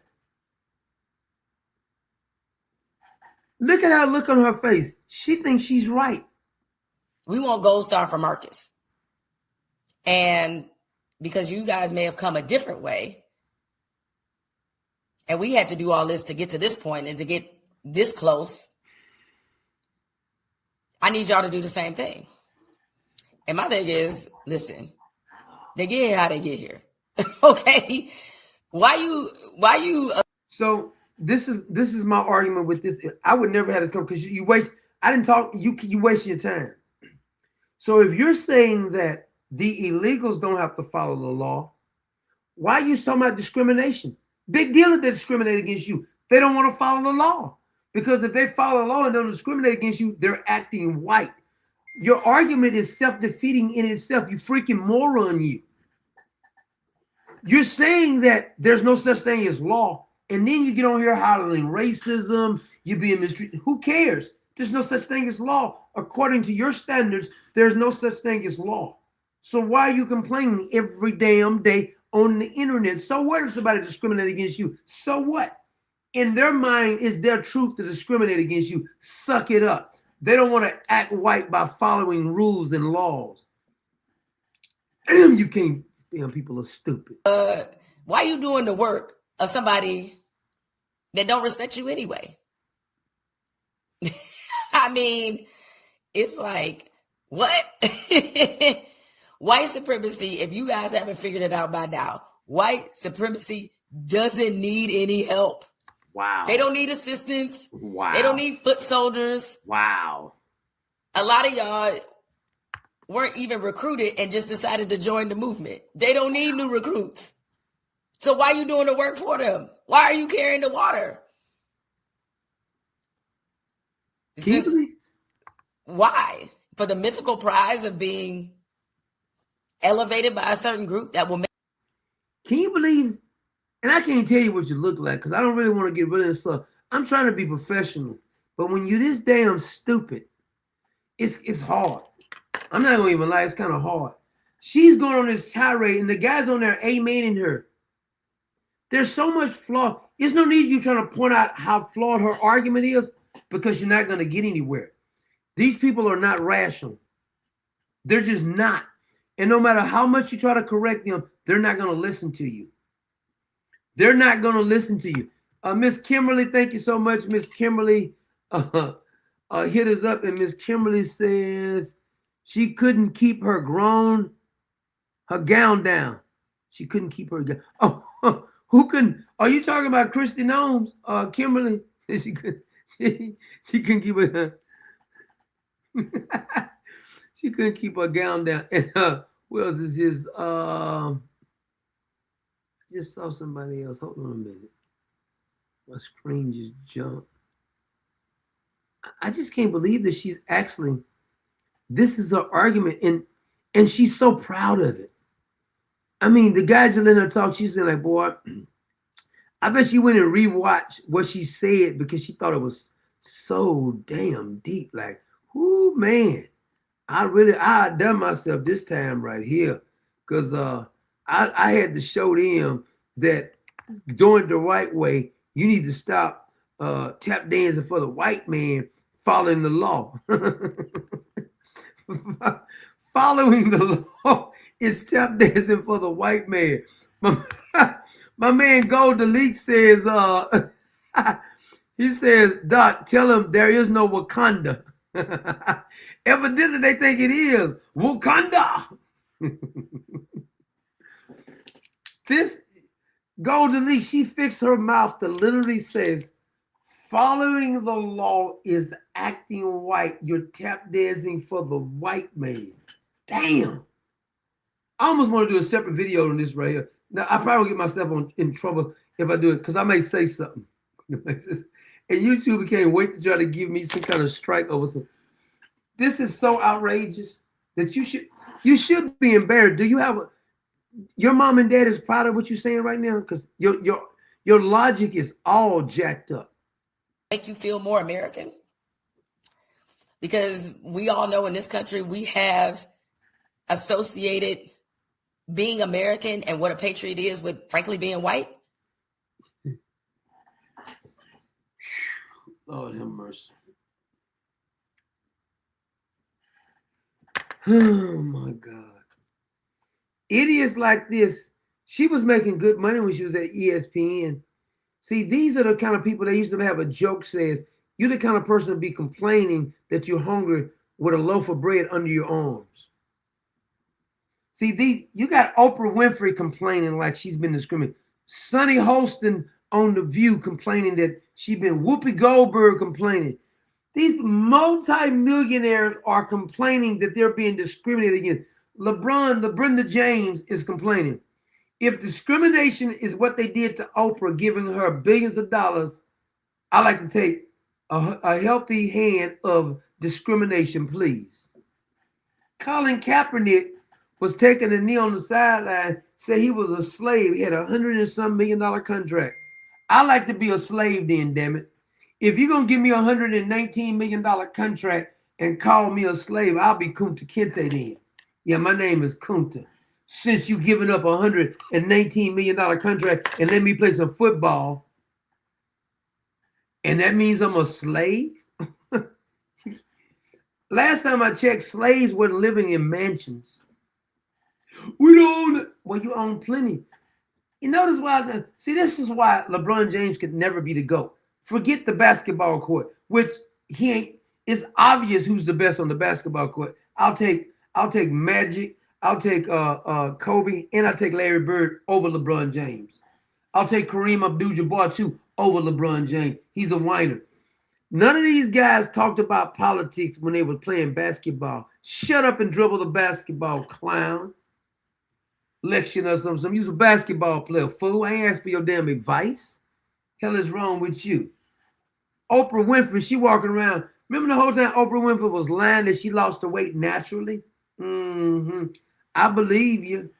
Look at her look on her face. She thinks she's right. We want gold star for Marcus. And because you guys may have come a different way, and we had to do all this to get to this point and to get this close, I need y'all to do the same thing. And my thing is, listen, they get here how they get here. Okay? Why you So this is my argument with this. I would never have to come because you waste. I didn't talk. You waste your time. So if you're saying that the illegals don't have to follow the law, why are you talking about discrimination? Big deal if they discriminate against you. They don't want to follow the law. Because if they follow the law and don't discriminate against you, they're acting white. Your argument is self-defeating in itself. You freaking moron, you. You're saying that there's no such thing as law, and then you get on here hollering racism, you being mistreated. Who cares? There's no such thing as law. According to your standards, there's no such thing as law. So why are you complaining every damn day on the internet? So what if somebody discriminates against you? So what? In their mind, is their truth to discriminate against you. Suck it up. They don't want to act white by following rules and laws. You can't. Damn, people are stupid. Why are you doing the work of somebody that don't respect you anyway? I mean, it's like, what? White supremacy, if you guys haven't figured it out by now, white supremacy doesn't need any help. Wow. They don't need assistance. Wow. They don't need foot soldiers. Wow. A lot of y'all weren't even recruited and just decided to join the movement. They don't need new recruits. So why are you doing the work for them? Why are you carrying the water? Why? For the mythical prize of being elevated by a certain group that will make. Can you believe? And I can't tell you what you look like because I don't really want to get rid of this stuff. I'm trying to be professional. But when you're this damn stupid, it's hard. I'm not gonna even lie, it's kind of hard. She's going on this tirade, and the guys on there amening her. There's so much flaw. There's no need you trying to point out how flawed her argument is because you're not gonna get anywhere. These people are not rational. They're just not. And no matter how much you try to correct them, they're not gonna listen to you. They're not gonna listen to you. Miss Kimberly, thank you so much. Miss Kimberly hit us up, and Miss Kimberly says she couldn't keep her gown down. She couldn't keep her gown. Oh, who couldn't? Are you talking about Kristi Noem? Kimberly says she couldn't keep her. She couldn't keep her gown down. And who else is this? I just saw somebody else. Hold on a minute. My screen just jumped. I just can't believe that she's actually. This is her argument, and she's so proud of it. I mean, the guys are letting her talk. She's saying, like, boy, I bet she went and rewatched what she said because she thought it was so damn deep. Like, whoo, man, I done myself this time right here because I had to show them that doing it the right way, you need to stop tap dancing for the white man following the law. Following the law is tap dancing for the white man. My man Gold Delete says, he says, Doc, tell him there is no Wakanda. Evidently, they think it is Wakanda. This Gold Delete, she fixed her mouth to literally says, following the law is acting white. You're tap dancing for the white man. Damn. I almost want to do a separate video on this right here. Now, I probably will get myself in trouble if I do it because I may say something. And YouTube can't wait to try to give me some kind of strike over some. This is so outrageous that you should be embarrassed. Do you have your mom and dad is proud of what you're saying right now? Because your logic is all jacked up. Make you feel more American? Because we all know in this country we have associated being American and what a patriot is with, frankly, being white. Lord have mercy. Oh my God. Idiots like this. She was making good money when she was at ESPN. See, these are the kind of people that used to have a joke says, you're the kind of person to be complaining that you're hungry with a loaf of bread under your arms. See, you got Oprah Winfrey complaining like she's been discriminated. Sonny Holston on The View complaining that she's been Whoopi Goldberg complaining. These multi-millionaires are complaining that they're being discriminated against. LeBron James is complaining. If discrimination is what they did to Oprah, giving her billions of dollars, I like to take a healthy hand of discrimination, please. Colin Kaepernick was taking a knee on the sideline, said he was a slave. He had $100 and some million contract. I like to be a slave then, damn it. If you're going to give me $119 million contract and call me a slave, I'll be Kunta Kinte then. Yeah, my name is Kunta. Since you giving up $119 million contract and let me play some football, and that means I'm a slave? Last time I checked, slaves weren't living in mansions. We don't. Well, you own plenty. You notice why? See, this is why LeBron James could never be the GOAT. Forget the basketball court, which he ain't. It's obvious who's the best on the basketball court. I'll take Magic. I'll take Kobe, and I'll take Larry Bird over LeBron James. I'll take Kareem Abdul-Jabbar too over LeBron James. He's a whiner. None of these guys talked about politics when they were playing basketball. Shut up and dribble the basketball, clown. Lecture or something. You's a basketball player, fool. I ain't asked for your damn advice. Hell is wrong with you? Oprah Winfrey, she walking around. Remember the whole time Oprah Winfrey was lying that she lost the weight naturally? I believe you.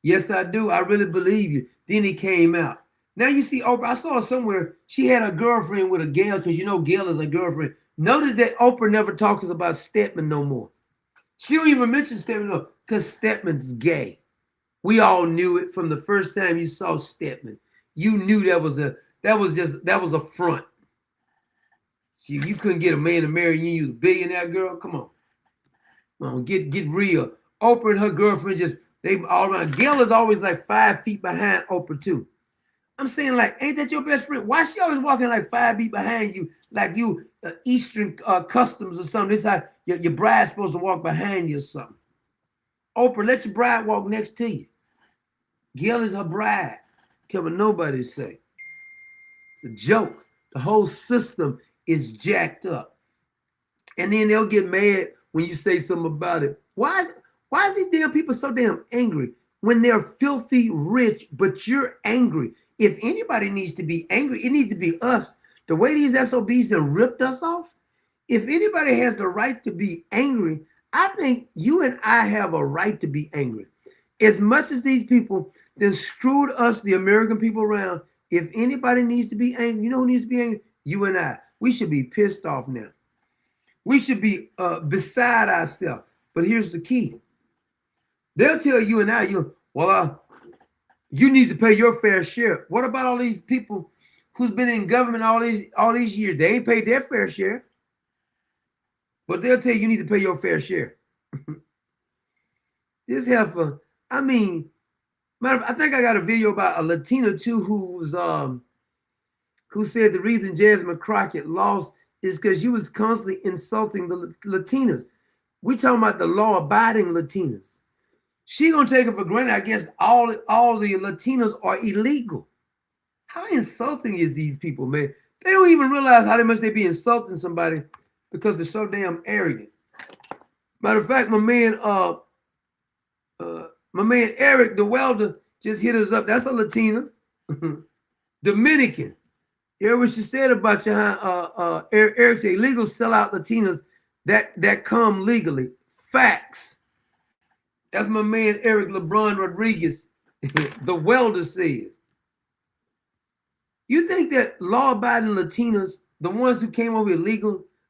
Yes, I do. I really believe you. Then he came out. Now you see Oprah. I saw somewhere she had a girlfriend with a Gail, because you know Gail is a girlfriend. Notice that Oprah never talks about Stedman no more. She don't even mention Stedman no, because Stedman's gay. We all knew it from the first time you saw Stedman. You knew that was a front. See, you couldn't get a man to marry you. You was a billionaire girl. Come on, get real. Oprah and her girlfriend they all around. Gail is always like 5 feet behind Oprah too. I'm saying, like, ain't that your best friend? Why she always walking like 5 feet behind you, like you Eastern customs or something? This is how your bride's supposed to walk behind you or something. Oprah, let your bride walk next to you. Gail is her bride. Care what nobody say. It's a joke. The whole system is jacked up. And then they'll get mad when you say something about it. Why is these damn people so damn angry when they're filthy rich, but you're angry? If anybody needs to be angry, it needs to be us. The way these SOBs have ripped us off, if anybody has the right to be angry, I think you and I have a right to be angry. As much as these people then screwed us, the American people, around, if anybody needs to be angry, you know who needs to be angry? You and I. We should be pissed off now. We should be beside ourselves. But here's the key. They'll tell you and I, you need to pay your fair share. What about all these people who's been in government all these years? They ain't paid their fair share. But they'll tell you need to pay your fair share. This heifer, I think I got a video about a Latina too who said the reason Jasmine Crockett lost is because you was constantly insulting the Latinas. We talking about the law-abiding Latinas. She gonna take it for granted. I guess all the Latinos are illegal. How insulting is these people, man? They don't even realize how much they be insulting somebody because they're so damn arrogant. Matter of fact, my man Eric the welder just hit us up. That's a Latina, Dominican. You heard what she said about you? Eric said illegal sellout Latinas that come legally. Facts. That's my man Eric LeBron Rodriguez, the welder says. You think that law-abiding Latinos, the ones who came over here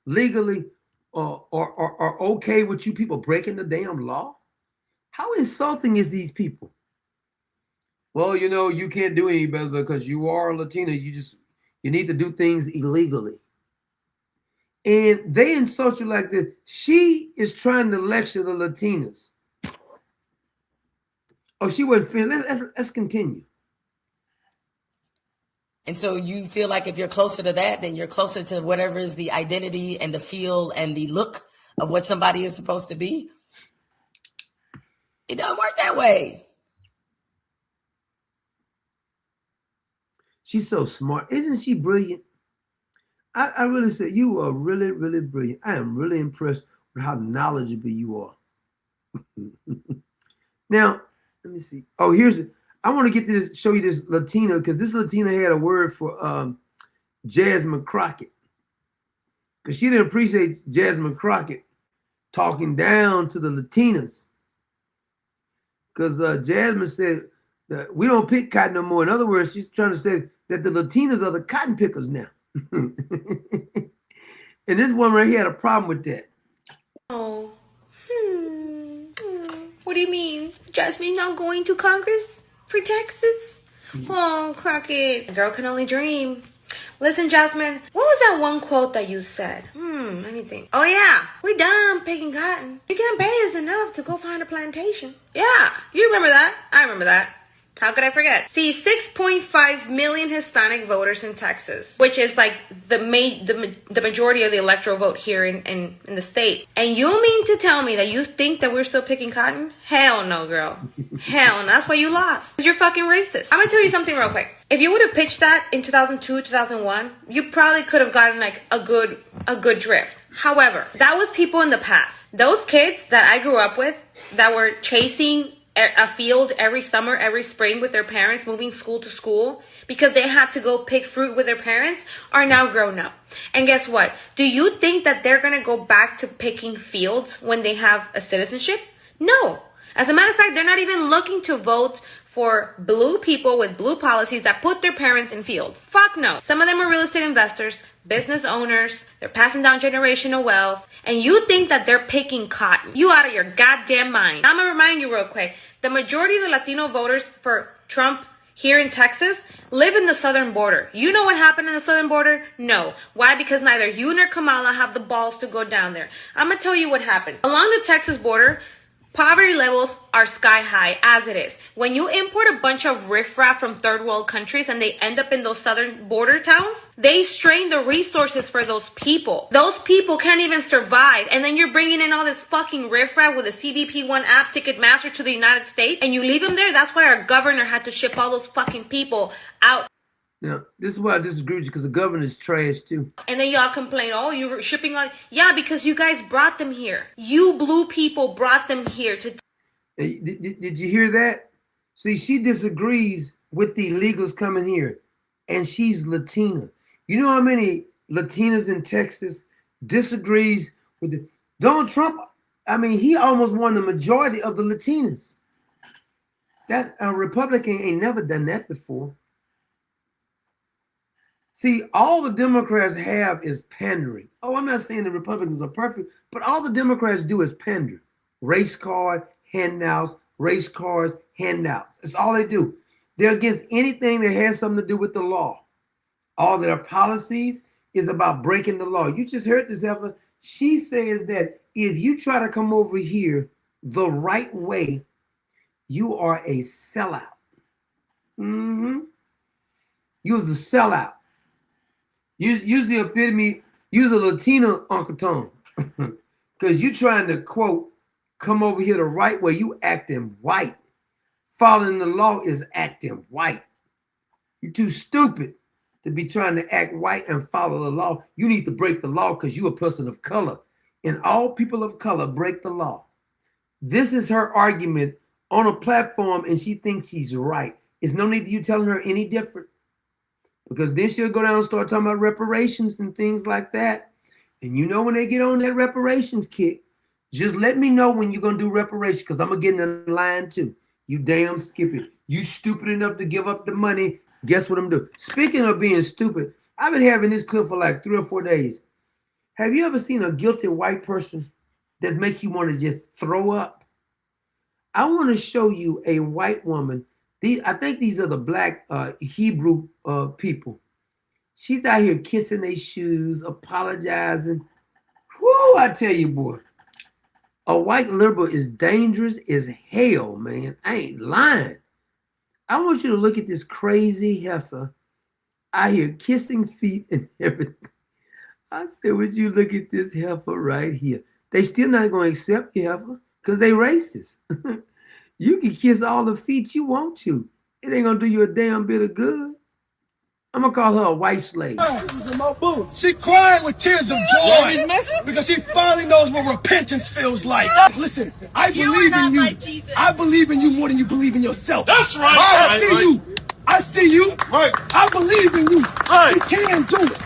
legally, are okay with you people breaking the damn law? How insulting is these people? Well, you know, you can't do any better because you are a Latina. You need to do things illegally. And they insult you like this. She is trying to lecture the Latinas. Oh, she wasn't finished. Let's continue. And so you feel like if you're closer to that, then you're closer to whatever is the identity and the feel and the look of what somebody is supposed to be. It doesn't work that way. She's so smart. Isn't she brilliant? I really say you are really, really brilliant. I am really impressed with how knowledgeable you are. Now, let me see. Oh, I want to get to this, show you this Latina, because this Latina had a word for Jasmine Crockett. Because she didn't appreciate Jasmine Crockett talking down to the Latinas. Because Jasmine said that we don't pick cotton no more. In other words, she's trying to say that the Latinas are the cotton pickers now. And this one right here had a problem with that. Oh. What do you mean? Jasmine not going to Congress for Texas? Oh, Crockett. A girl can only dream. Listen, Jasmine, what was that one quote that you said? Let me think. Oh, yeah. We done picking cotton. You can't pay us enough to go find a plantation. Yeah, you remember that. I remember that. How could I forget? See, 6.5 million Hispanic voters in Texas, which is like the majority of the electoral vote here in the state. And you mean to tell me that you think that we're still picking cotton? Hell no, girl. Hell no. That's why you lost. You're fucking racist. I'm gonna tell you something real quick. If you would have pitched that in 2002, 2001, you probably could have gotten like a good drift. However, that was people in the past. Those kids that I grew up with that were chasing a field every summer, every spring with their parents, moving school to school because they had to go pick fruit with their parents, are now grown up. And guess what? Do you think that they're going to go back to picking fields when they have a citizenship? No. As a matter of fact, they're not even looking to vote for blue people with blue policies that put their parents in fields. Fuck no. Some of them are real estate investors, business owners, they're passing down generational wealth, and you think that they're picking cotton. You out of your goddamn mind. I'm gonna remind you real quick, the majority of the Latino voters for Trump here in Texas live in the southern border. You know what happened in the southern border? No. Why? Because neither you nor Kamala have the balls to go down there. I'm gonna tell you what happened. Along the Texas border, poverty levels are sky high as it is. When you import a bunch of riffraff from third world countries and they end up in those southern border towns, they strain the resources for those people. Those people can't even survive. And then you're bringing in all this fucking riffraff with a CBP-1 app, Ticketmaster to the United States, and you leave them there? That's why our governor had to ship all those fucking people out. Now, this is why I disagree with you, because the governor's trash too. And then y'all complain, oh, you were shipping on. Yeah, because you guys brought them here. You blue people brought them here to. Hey, did you hear that? See, she disagrees with the illegals coming here, and she's Latina. You know how many Latinas in Texas disagrees with Donald Trump? I mean, he almost won the majority of the Latinas. That a Republican ain't never done that before. See, all the Democrats have is pandering. Oh, I'm not saying the Republicans are perfect, but all the Democrats do is pander. Race card, handouts, race cards, handouts. That's all they do. They're against anything that has something to do with the law. All their policies is about breaking the law. You just heard this, Eva. She says that if you try to come over here the right way, you are a sellout. You're a sellout. Use the epitome, use a Latina Uncle Tom. Because you trying to, quote, come over here the right way, you acting white. Following the law is acting white. You're too stupid to be trying to act white and follow the law. You need to break the law because you're a person of color. And all people of color break the law. This is her argument on a platform, and she thinks she's right. There's no need to you telling her any different. Because then she'll go down and start talking about reparations and things like that. And you know when they get on that reparations kick, Just let me know when you're gonna do reparations, because I'm gonna get in the line too. You damn skip it. You stupid enough to give up the money. Guess what I'm doing? Speaking of being stupid, I've been having this clip for like 3 or 4 days. Have you ever seen a guilty white person that make you want to just throw up? I want to show you a white woman. I think these are the black Hebrew people. She's out here kissing their shoes, apologizing. Whoo, I tell you, boy. A white liberal is dangerous as hell, man. I ain't lying. I want you to look at this crazy heifer out here kissing feet and everything. I said, would you look at this heifer right here? They still not going to accept you, heifer, because they racist. You can kiss all the feet you want to. It ain't going to do you a damn bit of good. I'm going to call her a white slave. She crying with tears of joy because she finally knows what repentance feels like. Listen, I believe in you. I believe in you more than you believe in yourself. That's right. I see you. I see you. Right. I believe in you. Right. You can do it.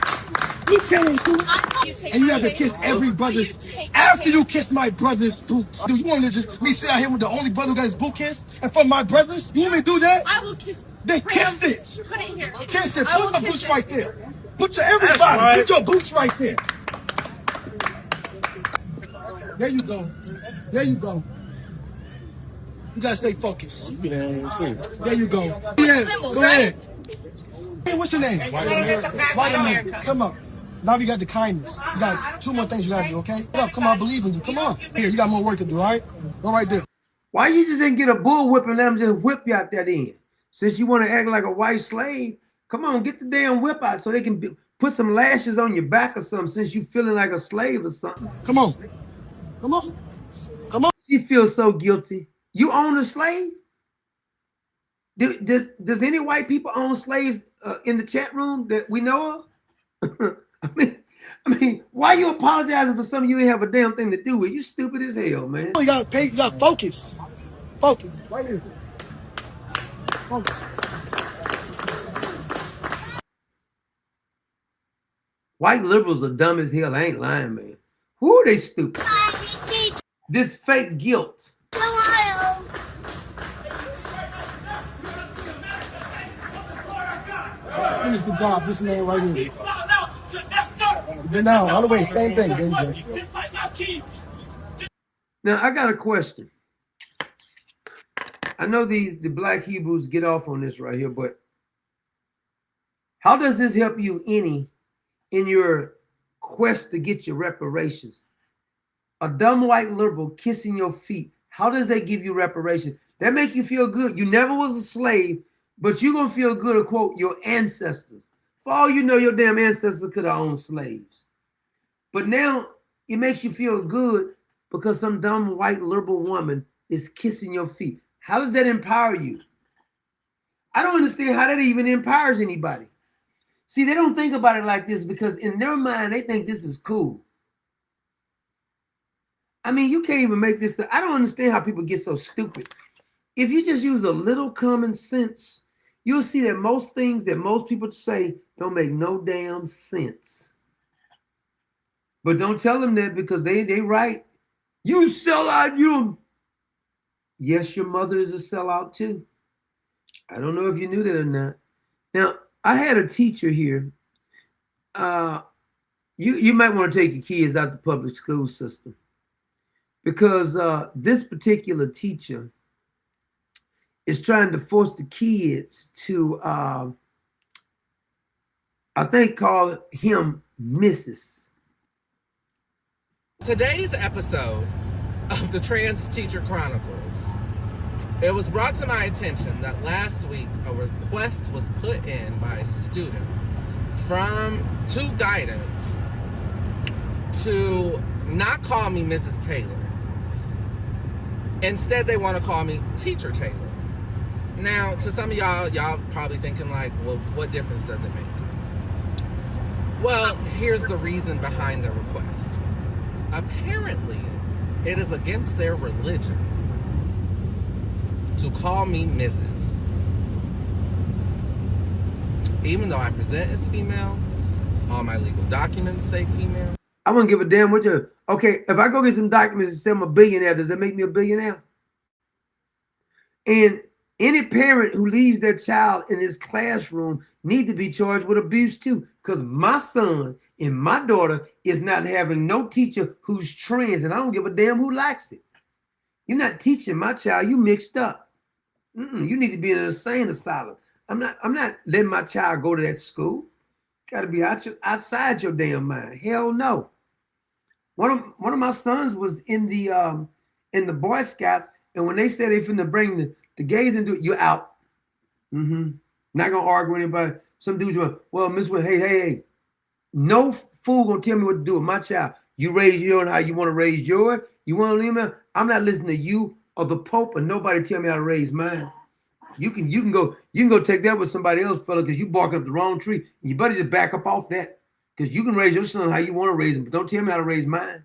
You can do it. And you have to kiss every brother's. After you kiss my brother's boots. Do you want to just me sit out here with the only brother who got his boot kissed? And from my brothers? You want me to do that? I will kiss. Then kiss it. Put it here. Kiss it. Put your boots right there. Put your everybody. Right. Put your boots right there. There you go. There you go. You gotta stay focused. There you go. Yeah, go ahead. Hey, what's your name? White America. Come on. Now you got the kindness. You got 2 more things you gotta do, okay? Come on, I believe in you. Come on. Here, you got more work to do, all right? Go right there. Why you just didn't get a bull whip and let them just whip you out that end? Since you want to act like a white slave, come on, get the damn whip out so they can put some lashes on your back or something, since you feeling like a slave or something. Come on. Come on. Come on. She feels so guilty. You own a slave? Does any white people own slaves in the chat room that we know of? I mean, why you apologizing for something you ain't have a damn thing to do with? You stupid as hell, man. You gotta pay, you gotta focus. Focus. Right here. Focus. White liberals are dumb as hell. I ain't lying, man. Who are they stupid? This fake guilt. Finish the job. This man right here. Been down all the way. Same thing. Now I got a question. I know the black Hebrews get off on this right here, but how does this help you in your quest to get your reparations? A dumb white liberal kissing your feet, how does that give you reparations? That make you feel good. You never was a slave, but you're going to feel good to quote your ancestors. For all you know, your damn ancestors could have owned slaves. But now it makes you feel good because some dumb white liberal woman is kissing your feet. How does that empower you? I don't understand how that even empowers anybody. See, they don't think about it like this because in their mind, they think this is cool. I mean, you can't even make this. I don't understand how people get so stupid. If you just use a little common sense, you'll see that most things that most people say don't make no damn sense. But don't tell them that because they right. You sell out, you. Yes, your mother is a sellout too. I don't know if you knew that or not. Now, I had a teacher here. You might want to take your kids out the public school system because this particular teacher is trying to force the kids to, I think, call him Mrs. Today's episode of the Trans Teacher Chronicles, it was brought to my attention that last week a request was put in by a student to guidance to not call me Mrs. Taylor. Instead, they want to call me Teacher Taylor. Now, to some of y'all probably thinking like, well, what difference does it make? Well, here's the reason behind the request. Apparently, it is against their religion to call me Mrs. Even though I present as female, all my legal documents say female. I wouldn't give a damn what you. Okay, if I go get some documents and say I'm a billionaire, does that make me a billionaire? And any parent who leaves their child in his classroom need to be charged with abuse too. Because my son and my daughter is not having no teacher who's trans, and I don't give a damn who likes it. You're not teaching my child. You mixed up. You need to be in an insane asylum. I'm not letting my child go to that school. Got to be outside your damn mind. Hell no. One of my sons was in the Boy Scouts, and when they said they finna bring the gays into it, you're out. Not gonna argue with anybody. Some dudes went, well, Miss Wynn, hey. No fool gonna tell me what to do with my child. You raise yours how you want to raise yours. You want to leave me? I'm not listening to you or the Pope or nobody tell me how to raise mine. You can go take that with somebody else, fella, because you barking up the wrong tree. You better just back up off that. Because you can raise your son how you want to raise him, but don't tell me how to raise mine.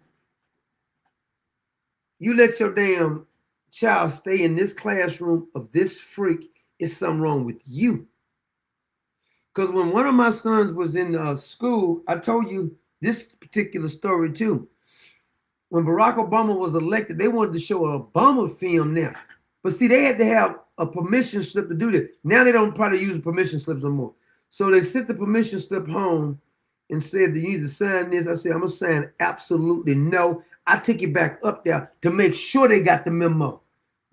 You let your damn child stay in this classroom of this freak, it's something wrong with you. Because when one of my sons was in school, I told you this particular story too. When Barack Obama was elected, they wanted to show an Obama film now. But see, they had to have a permission slip to do that. Now they don't probably use permission slips no more. So they sent the permission slip home and said, do you need to sign this? I said, I'm going to sign absolutely no. I took it back up there to make sure they got the memo.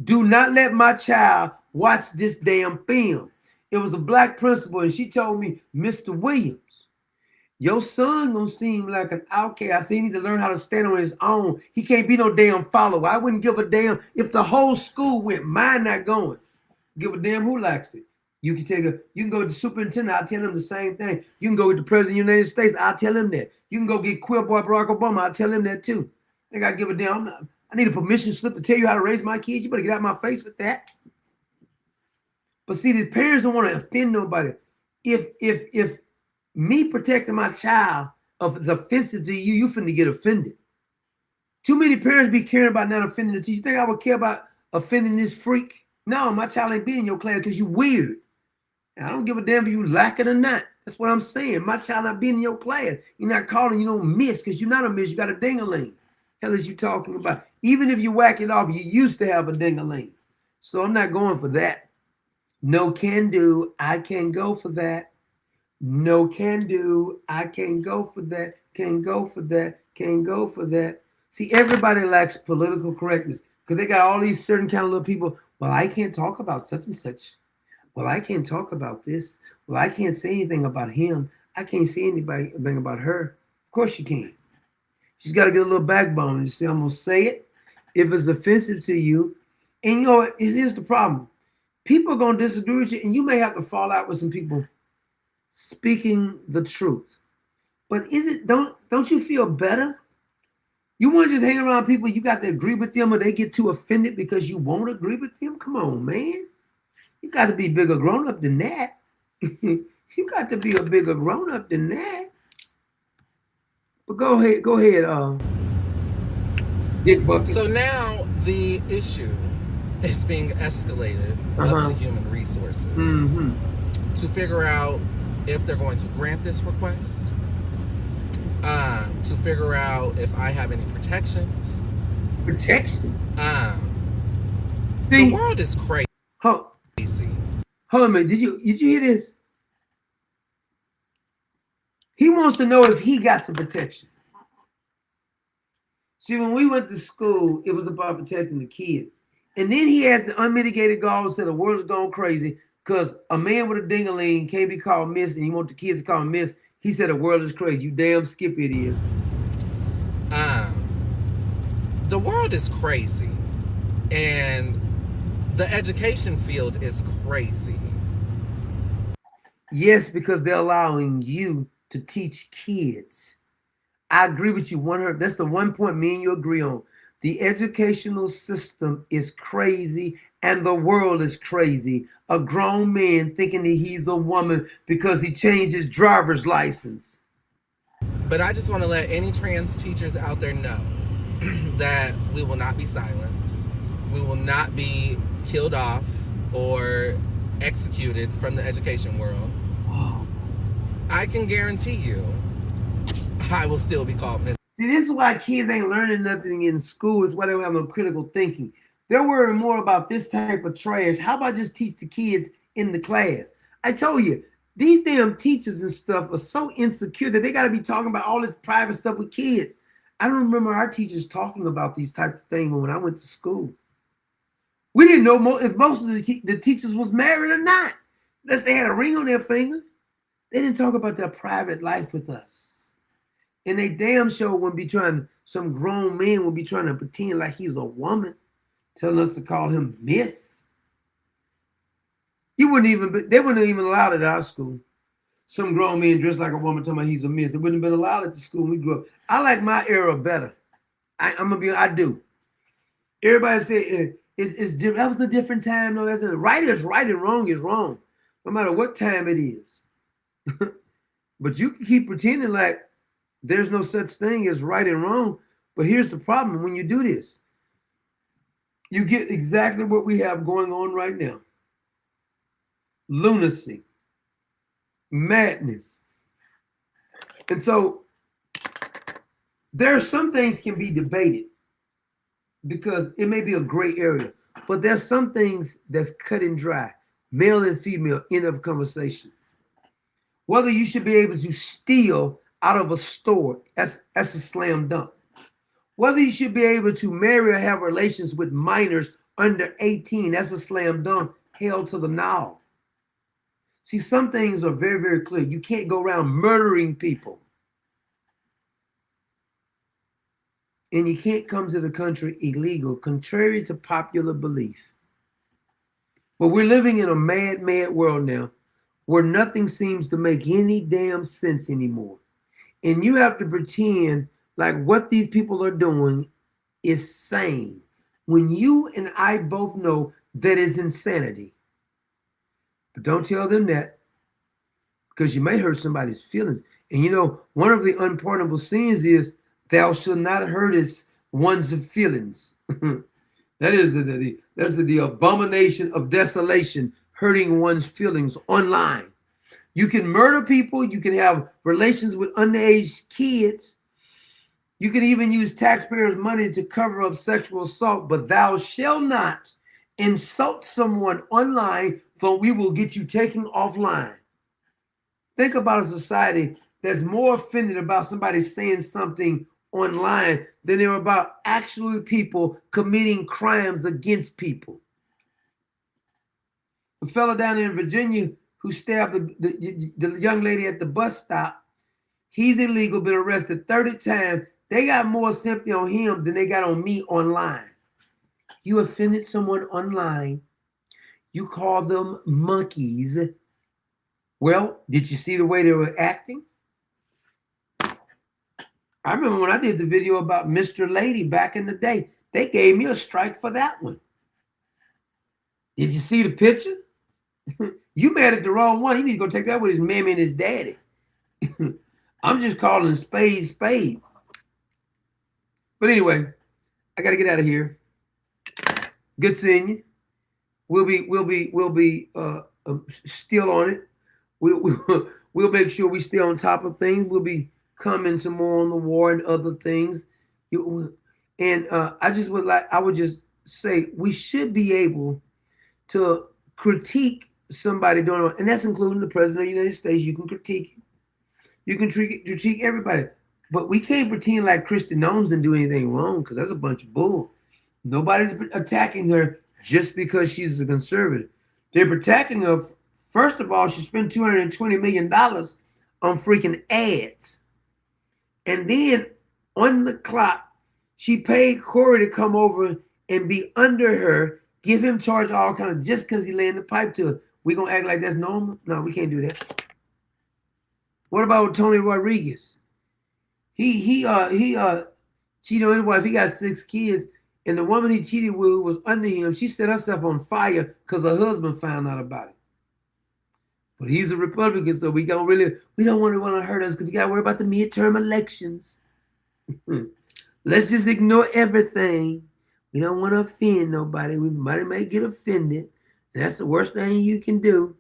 Do not let my child watch this damn film. It was a black principal, and she told me, Mr. Williams, your son gonna seem like an outcast. I said he need to learn how to stand on his own. He can't be no damn follower. I wouldn't give a damn if the whole school went. Mine not going. Give a damn who likes it. You can go to the superintendent, I'll tell him the same thing. You can go with the president of the United States, I'll tell him that. You can go get queer boy Barack Obama, I'll tell him that too. I gotta give a damn. I need a permission slip to tell you how to raise my kids. You better get out of my face with that. But see, the parents don't want to offend nobody. If me protecting my child is offensive to you, you finna get offended. Too many parents be caring about not offending the teacher. You think I would care about offending this freak? No, my child ain't being in your class because you weird. And I don't give a damn if you like it or not. That's what I'm saying. My child not being in your class. You're not calling, you don't miss because you're not a miss. You got a ding-a-ling. Hell is you talking about? Even if you whack it off, you used to have a ding-a-ling. So I'm not going for that. No can do. I can't go for that. No can do. I can't go for that. Can't go for that. Can't go for that. See, everybody lacks political correctness because they got all these certain kind of little people. Well, I can't talk about such and such. Well, I can't talk about this. Well, I can't say anything about him. I can't say anything about her. Of course you can. She's got to get a little backbone and say, I'm going to say it if it's offensive to you. And you know, here's the problem. People are going to disagree with you, and you may have to fall out with some people speaking the truth. But don't you feel better? You want to just hang around people, you got to agree with them, or they get too offended because you won't agree with them? Come on, man. You got to be bigger grown up than that. You got to be a bigger grown up than that. But go ahead, Dick Bucket. So now the issue is being escalated up to human resources to figure out if they're going to grant this request, to figure out if I have any protections. Protection? The world is crazy. Hold on a minute. Did you hear this? He wants to know if he got some protection. See, when we went to school, it was about protecting the kids. And then he has the unmitigated gall and said the world is going crazy because a man with a ding-a-ling can't be called miss, and he wants the kids to call him miss. He said the world is crazy. You damn skip it is. The world is crazy, and the education field is crazy. Yes, because they're allowing you to teach kids. I agree with you 100. That's the one point me and you agree on. The educational system is crazy and the world is crazy. A grown man thinking that he's a woman because he changed his driver's license. But I just want to let any trans teachers out there know that we will not be silenced. We will not be killed off or executed from the education world. I can guarantee you I will still be called Miss. See, this is why kids ain't learning nothing in school. It's why they don't have no critical thinking. They're worrying more about this type of trash. How about just teach the kids in the class? I told you, these damn teachers and stuff are so insecure that they got to be talking about all this private stuff with kids. I don't remember our teachers talking about these types of things when I went to school. We didn't know if most of the teachers was married or not, unless they had a ring on their finger. They didn't talk about their private life with us. And they damn sure wouldn't be some grown man would be trying to pretend like he's a woman, telling us to call him Miss. They wouldn't even allow it at our school. Some grown man dressed like a woman talking about he's a miss. It wouldn't have been allowed at the school we grew up. I like my era better. I do. Everybody say it's different. That was a different time. No, right is right and wrong is wrong, no matter what time it is. But you can keep pretending like there's no such thing as right and wrong. But here's the problem: when you do this, you get exactly what we have going on right now. Lunacy, madness. And so there are some things can be debated because it may be a gray area, but there's some things that's cut and dry, male and female, end of conversation. Whether you should be able to steal out of a store, that's a slam dunk. Whether you should be able to marry or have relations with minors under 18, that's a slam dunk, hell to the no. See, some things are very, very clear. You can't go around murdering people. And you can't come to the country illegal, contrary to popular belief. But we're living in a mad, mad world now where nothing seems to make any damn sense anymore. And you have to pretend like what these people are doing is sane when you and I both know that is insanity. But don't tell them that, because you may hurt somebody's feelings. And you know, one of the unpardonable sins is thou shalt not hurt one's feelings. That's the abomination of desolation, hurting one's feelings online. You can murder people. You can have relations with underage kids. You can even use taxpayers' money to cover up sexual assault, but thou shalt not insult someone online, for we will get you taken offline. Think about a society that's more offended about somebody saying something online than they're about actually people committing crimes against people. The fella down in Virginia who stabbed the young lady at the bus stop, he's illegal, been arrested 30 times. They got more sympathy on him than they got on me online. You offended someone online. You call them monkeys. Well, did you see the way they were acting? I remember when I did the video about Mr. Lady back in the day, they gave me a strike for that one. Did you see the picture? You mad at the wrong one. He needs to go take that with his mammy and his daddy. I'm just calling spade spade. But anyway, I got to get out of here. Good seeing you. We'll be still on it. We'll make sure we stay on top of things. We'll be coming some more on the war and other things. I would just say we should be able to critique somebody doing it, and that's including the president of the United States. You can critique him. You can critique everybody. But we can't pretend like Kristi Noem didn't do anything wrong, because that's a bunch of bull. Nobody's attacking her just because she's a conservative. They're attacking her. First of all, she spent $220 million on freaking ads. And then on the clock, she paid Corey to come over and be under her, give him charge all kind of, just because he laying the pipe to her. We gonna act like that's normal? No, we can't do that. What about Tony Rodriguez? He cheated on his wife. He got 6 kids, and the woman he cheated with was under him. She set herself on fire because her husband found out about it. But he's a Republican, so we don't want to hurt us, because we got to worry about the midterm elections. Let's just ignore everything. We don't want to offend nobody. Might get offended. That's the worst thing you can do.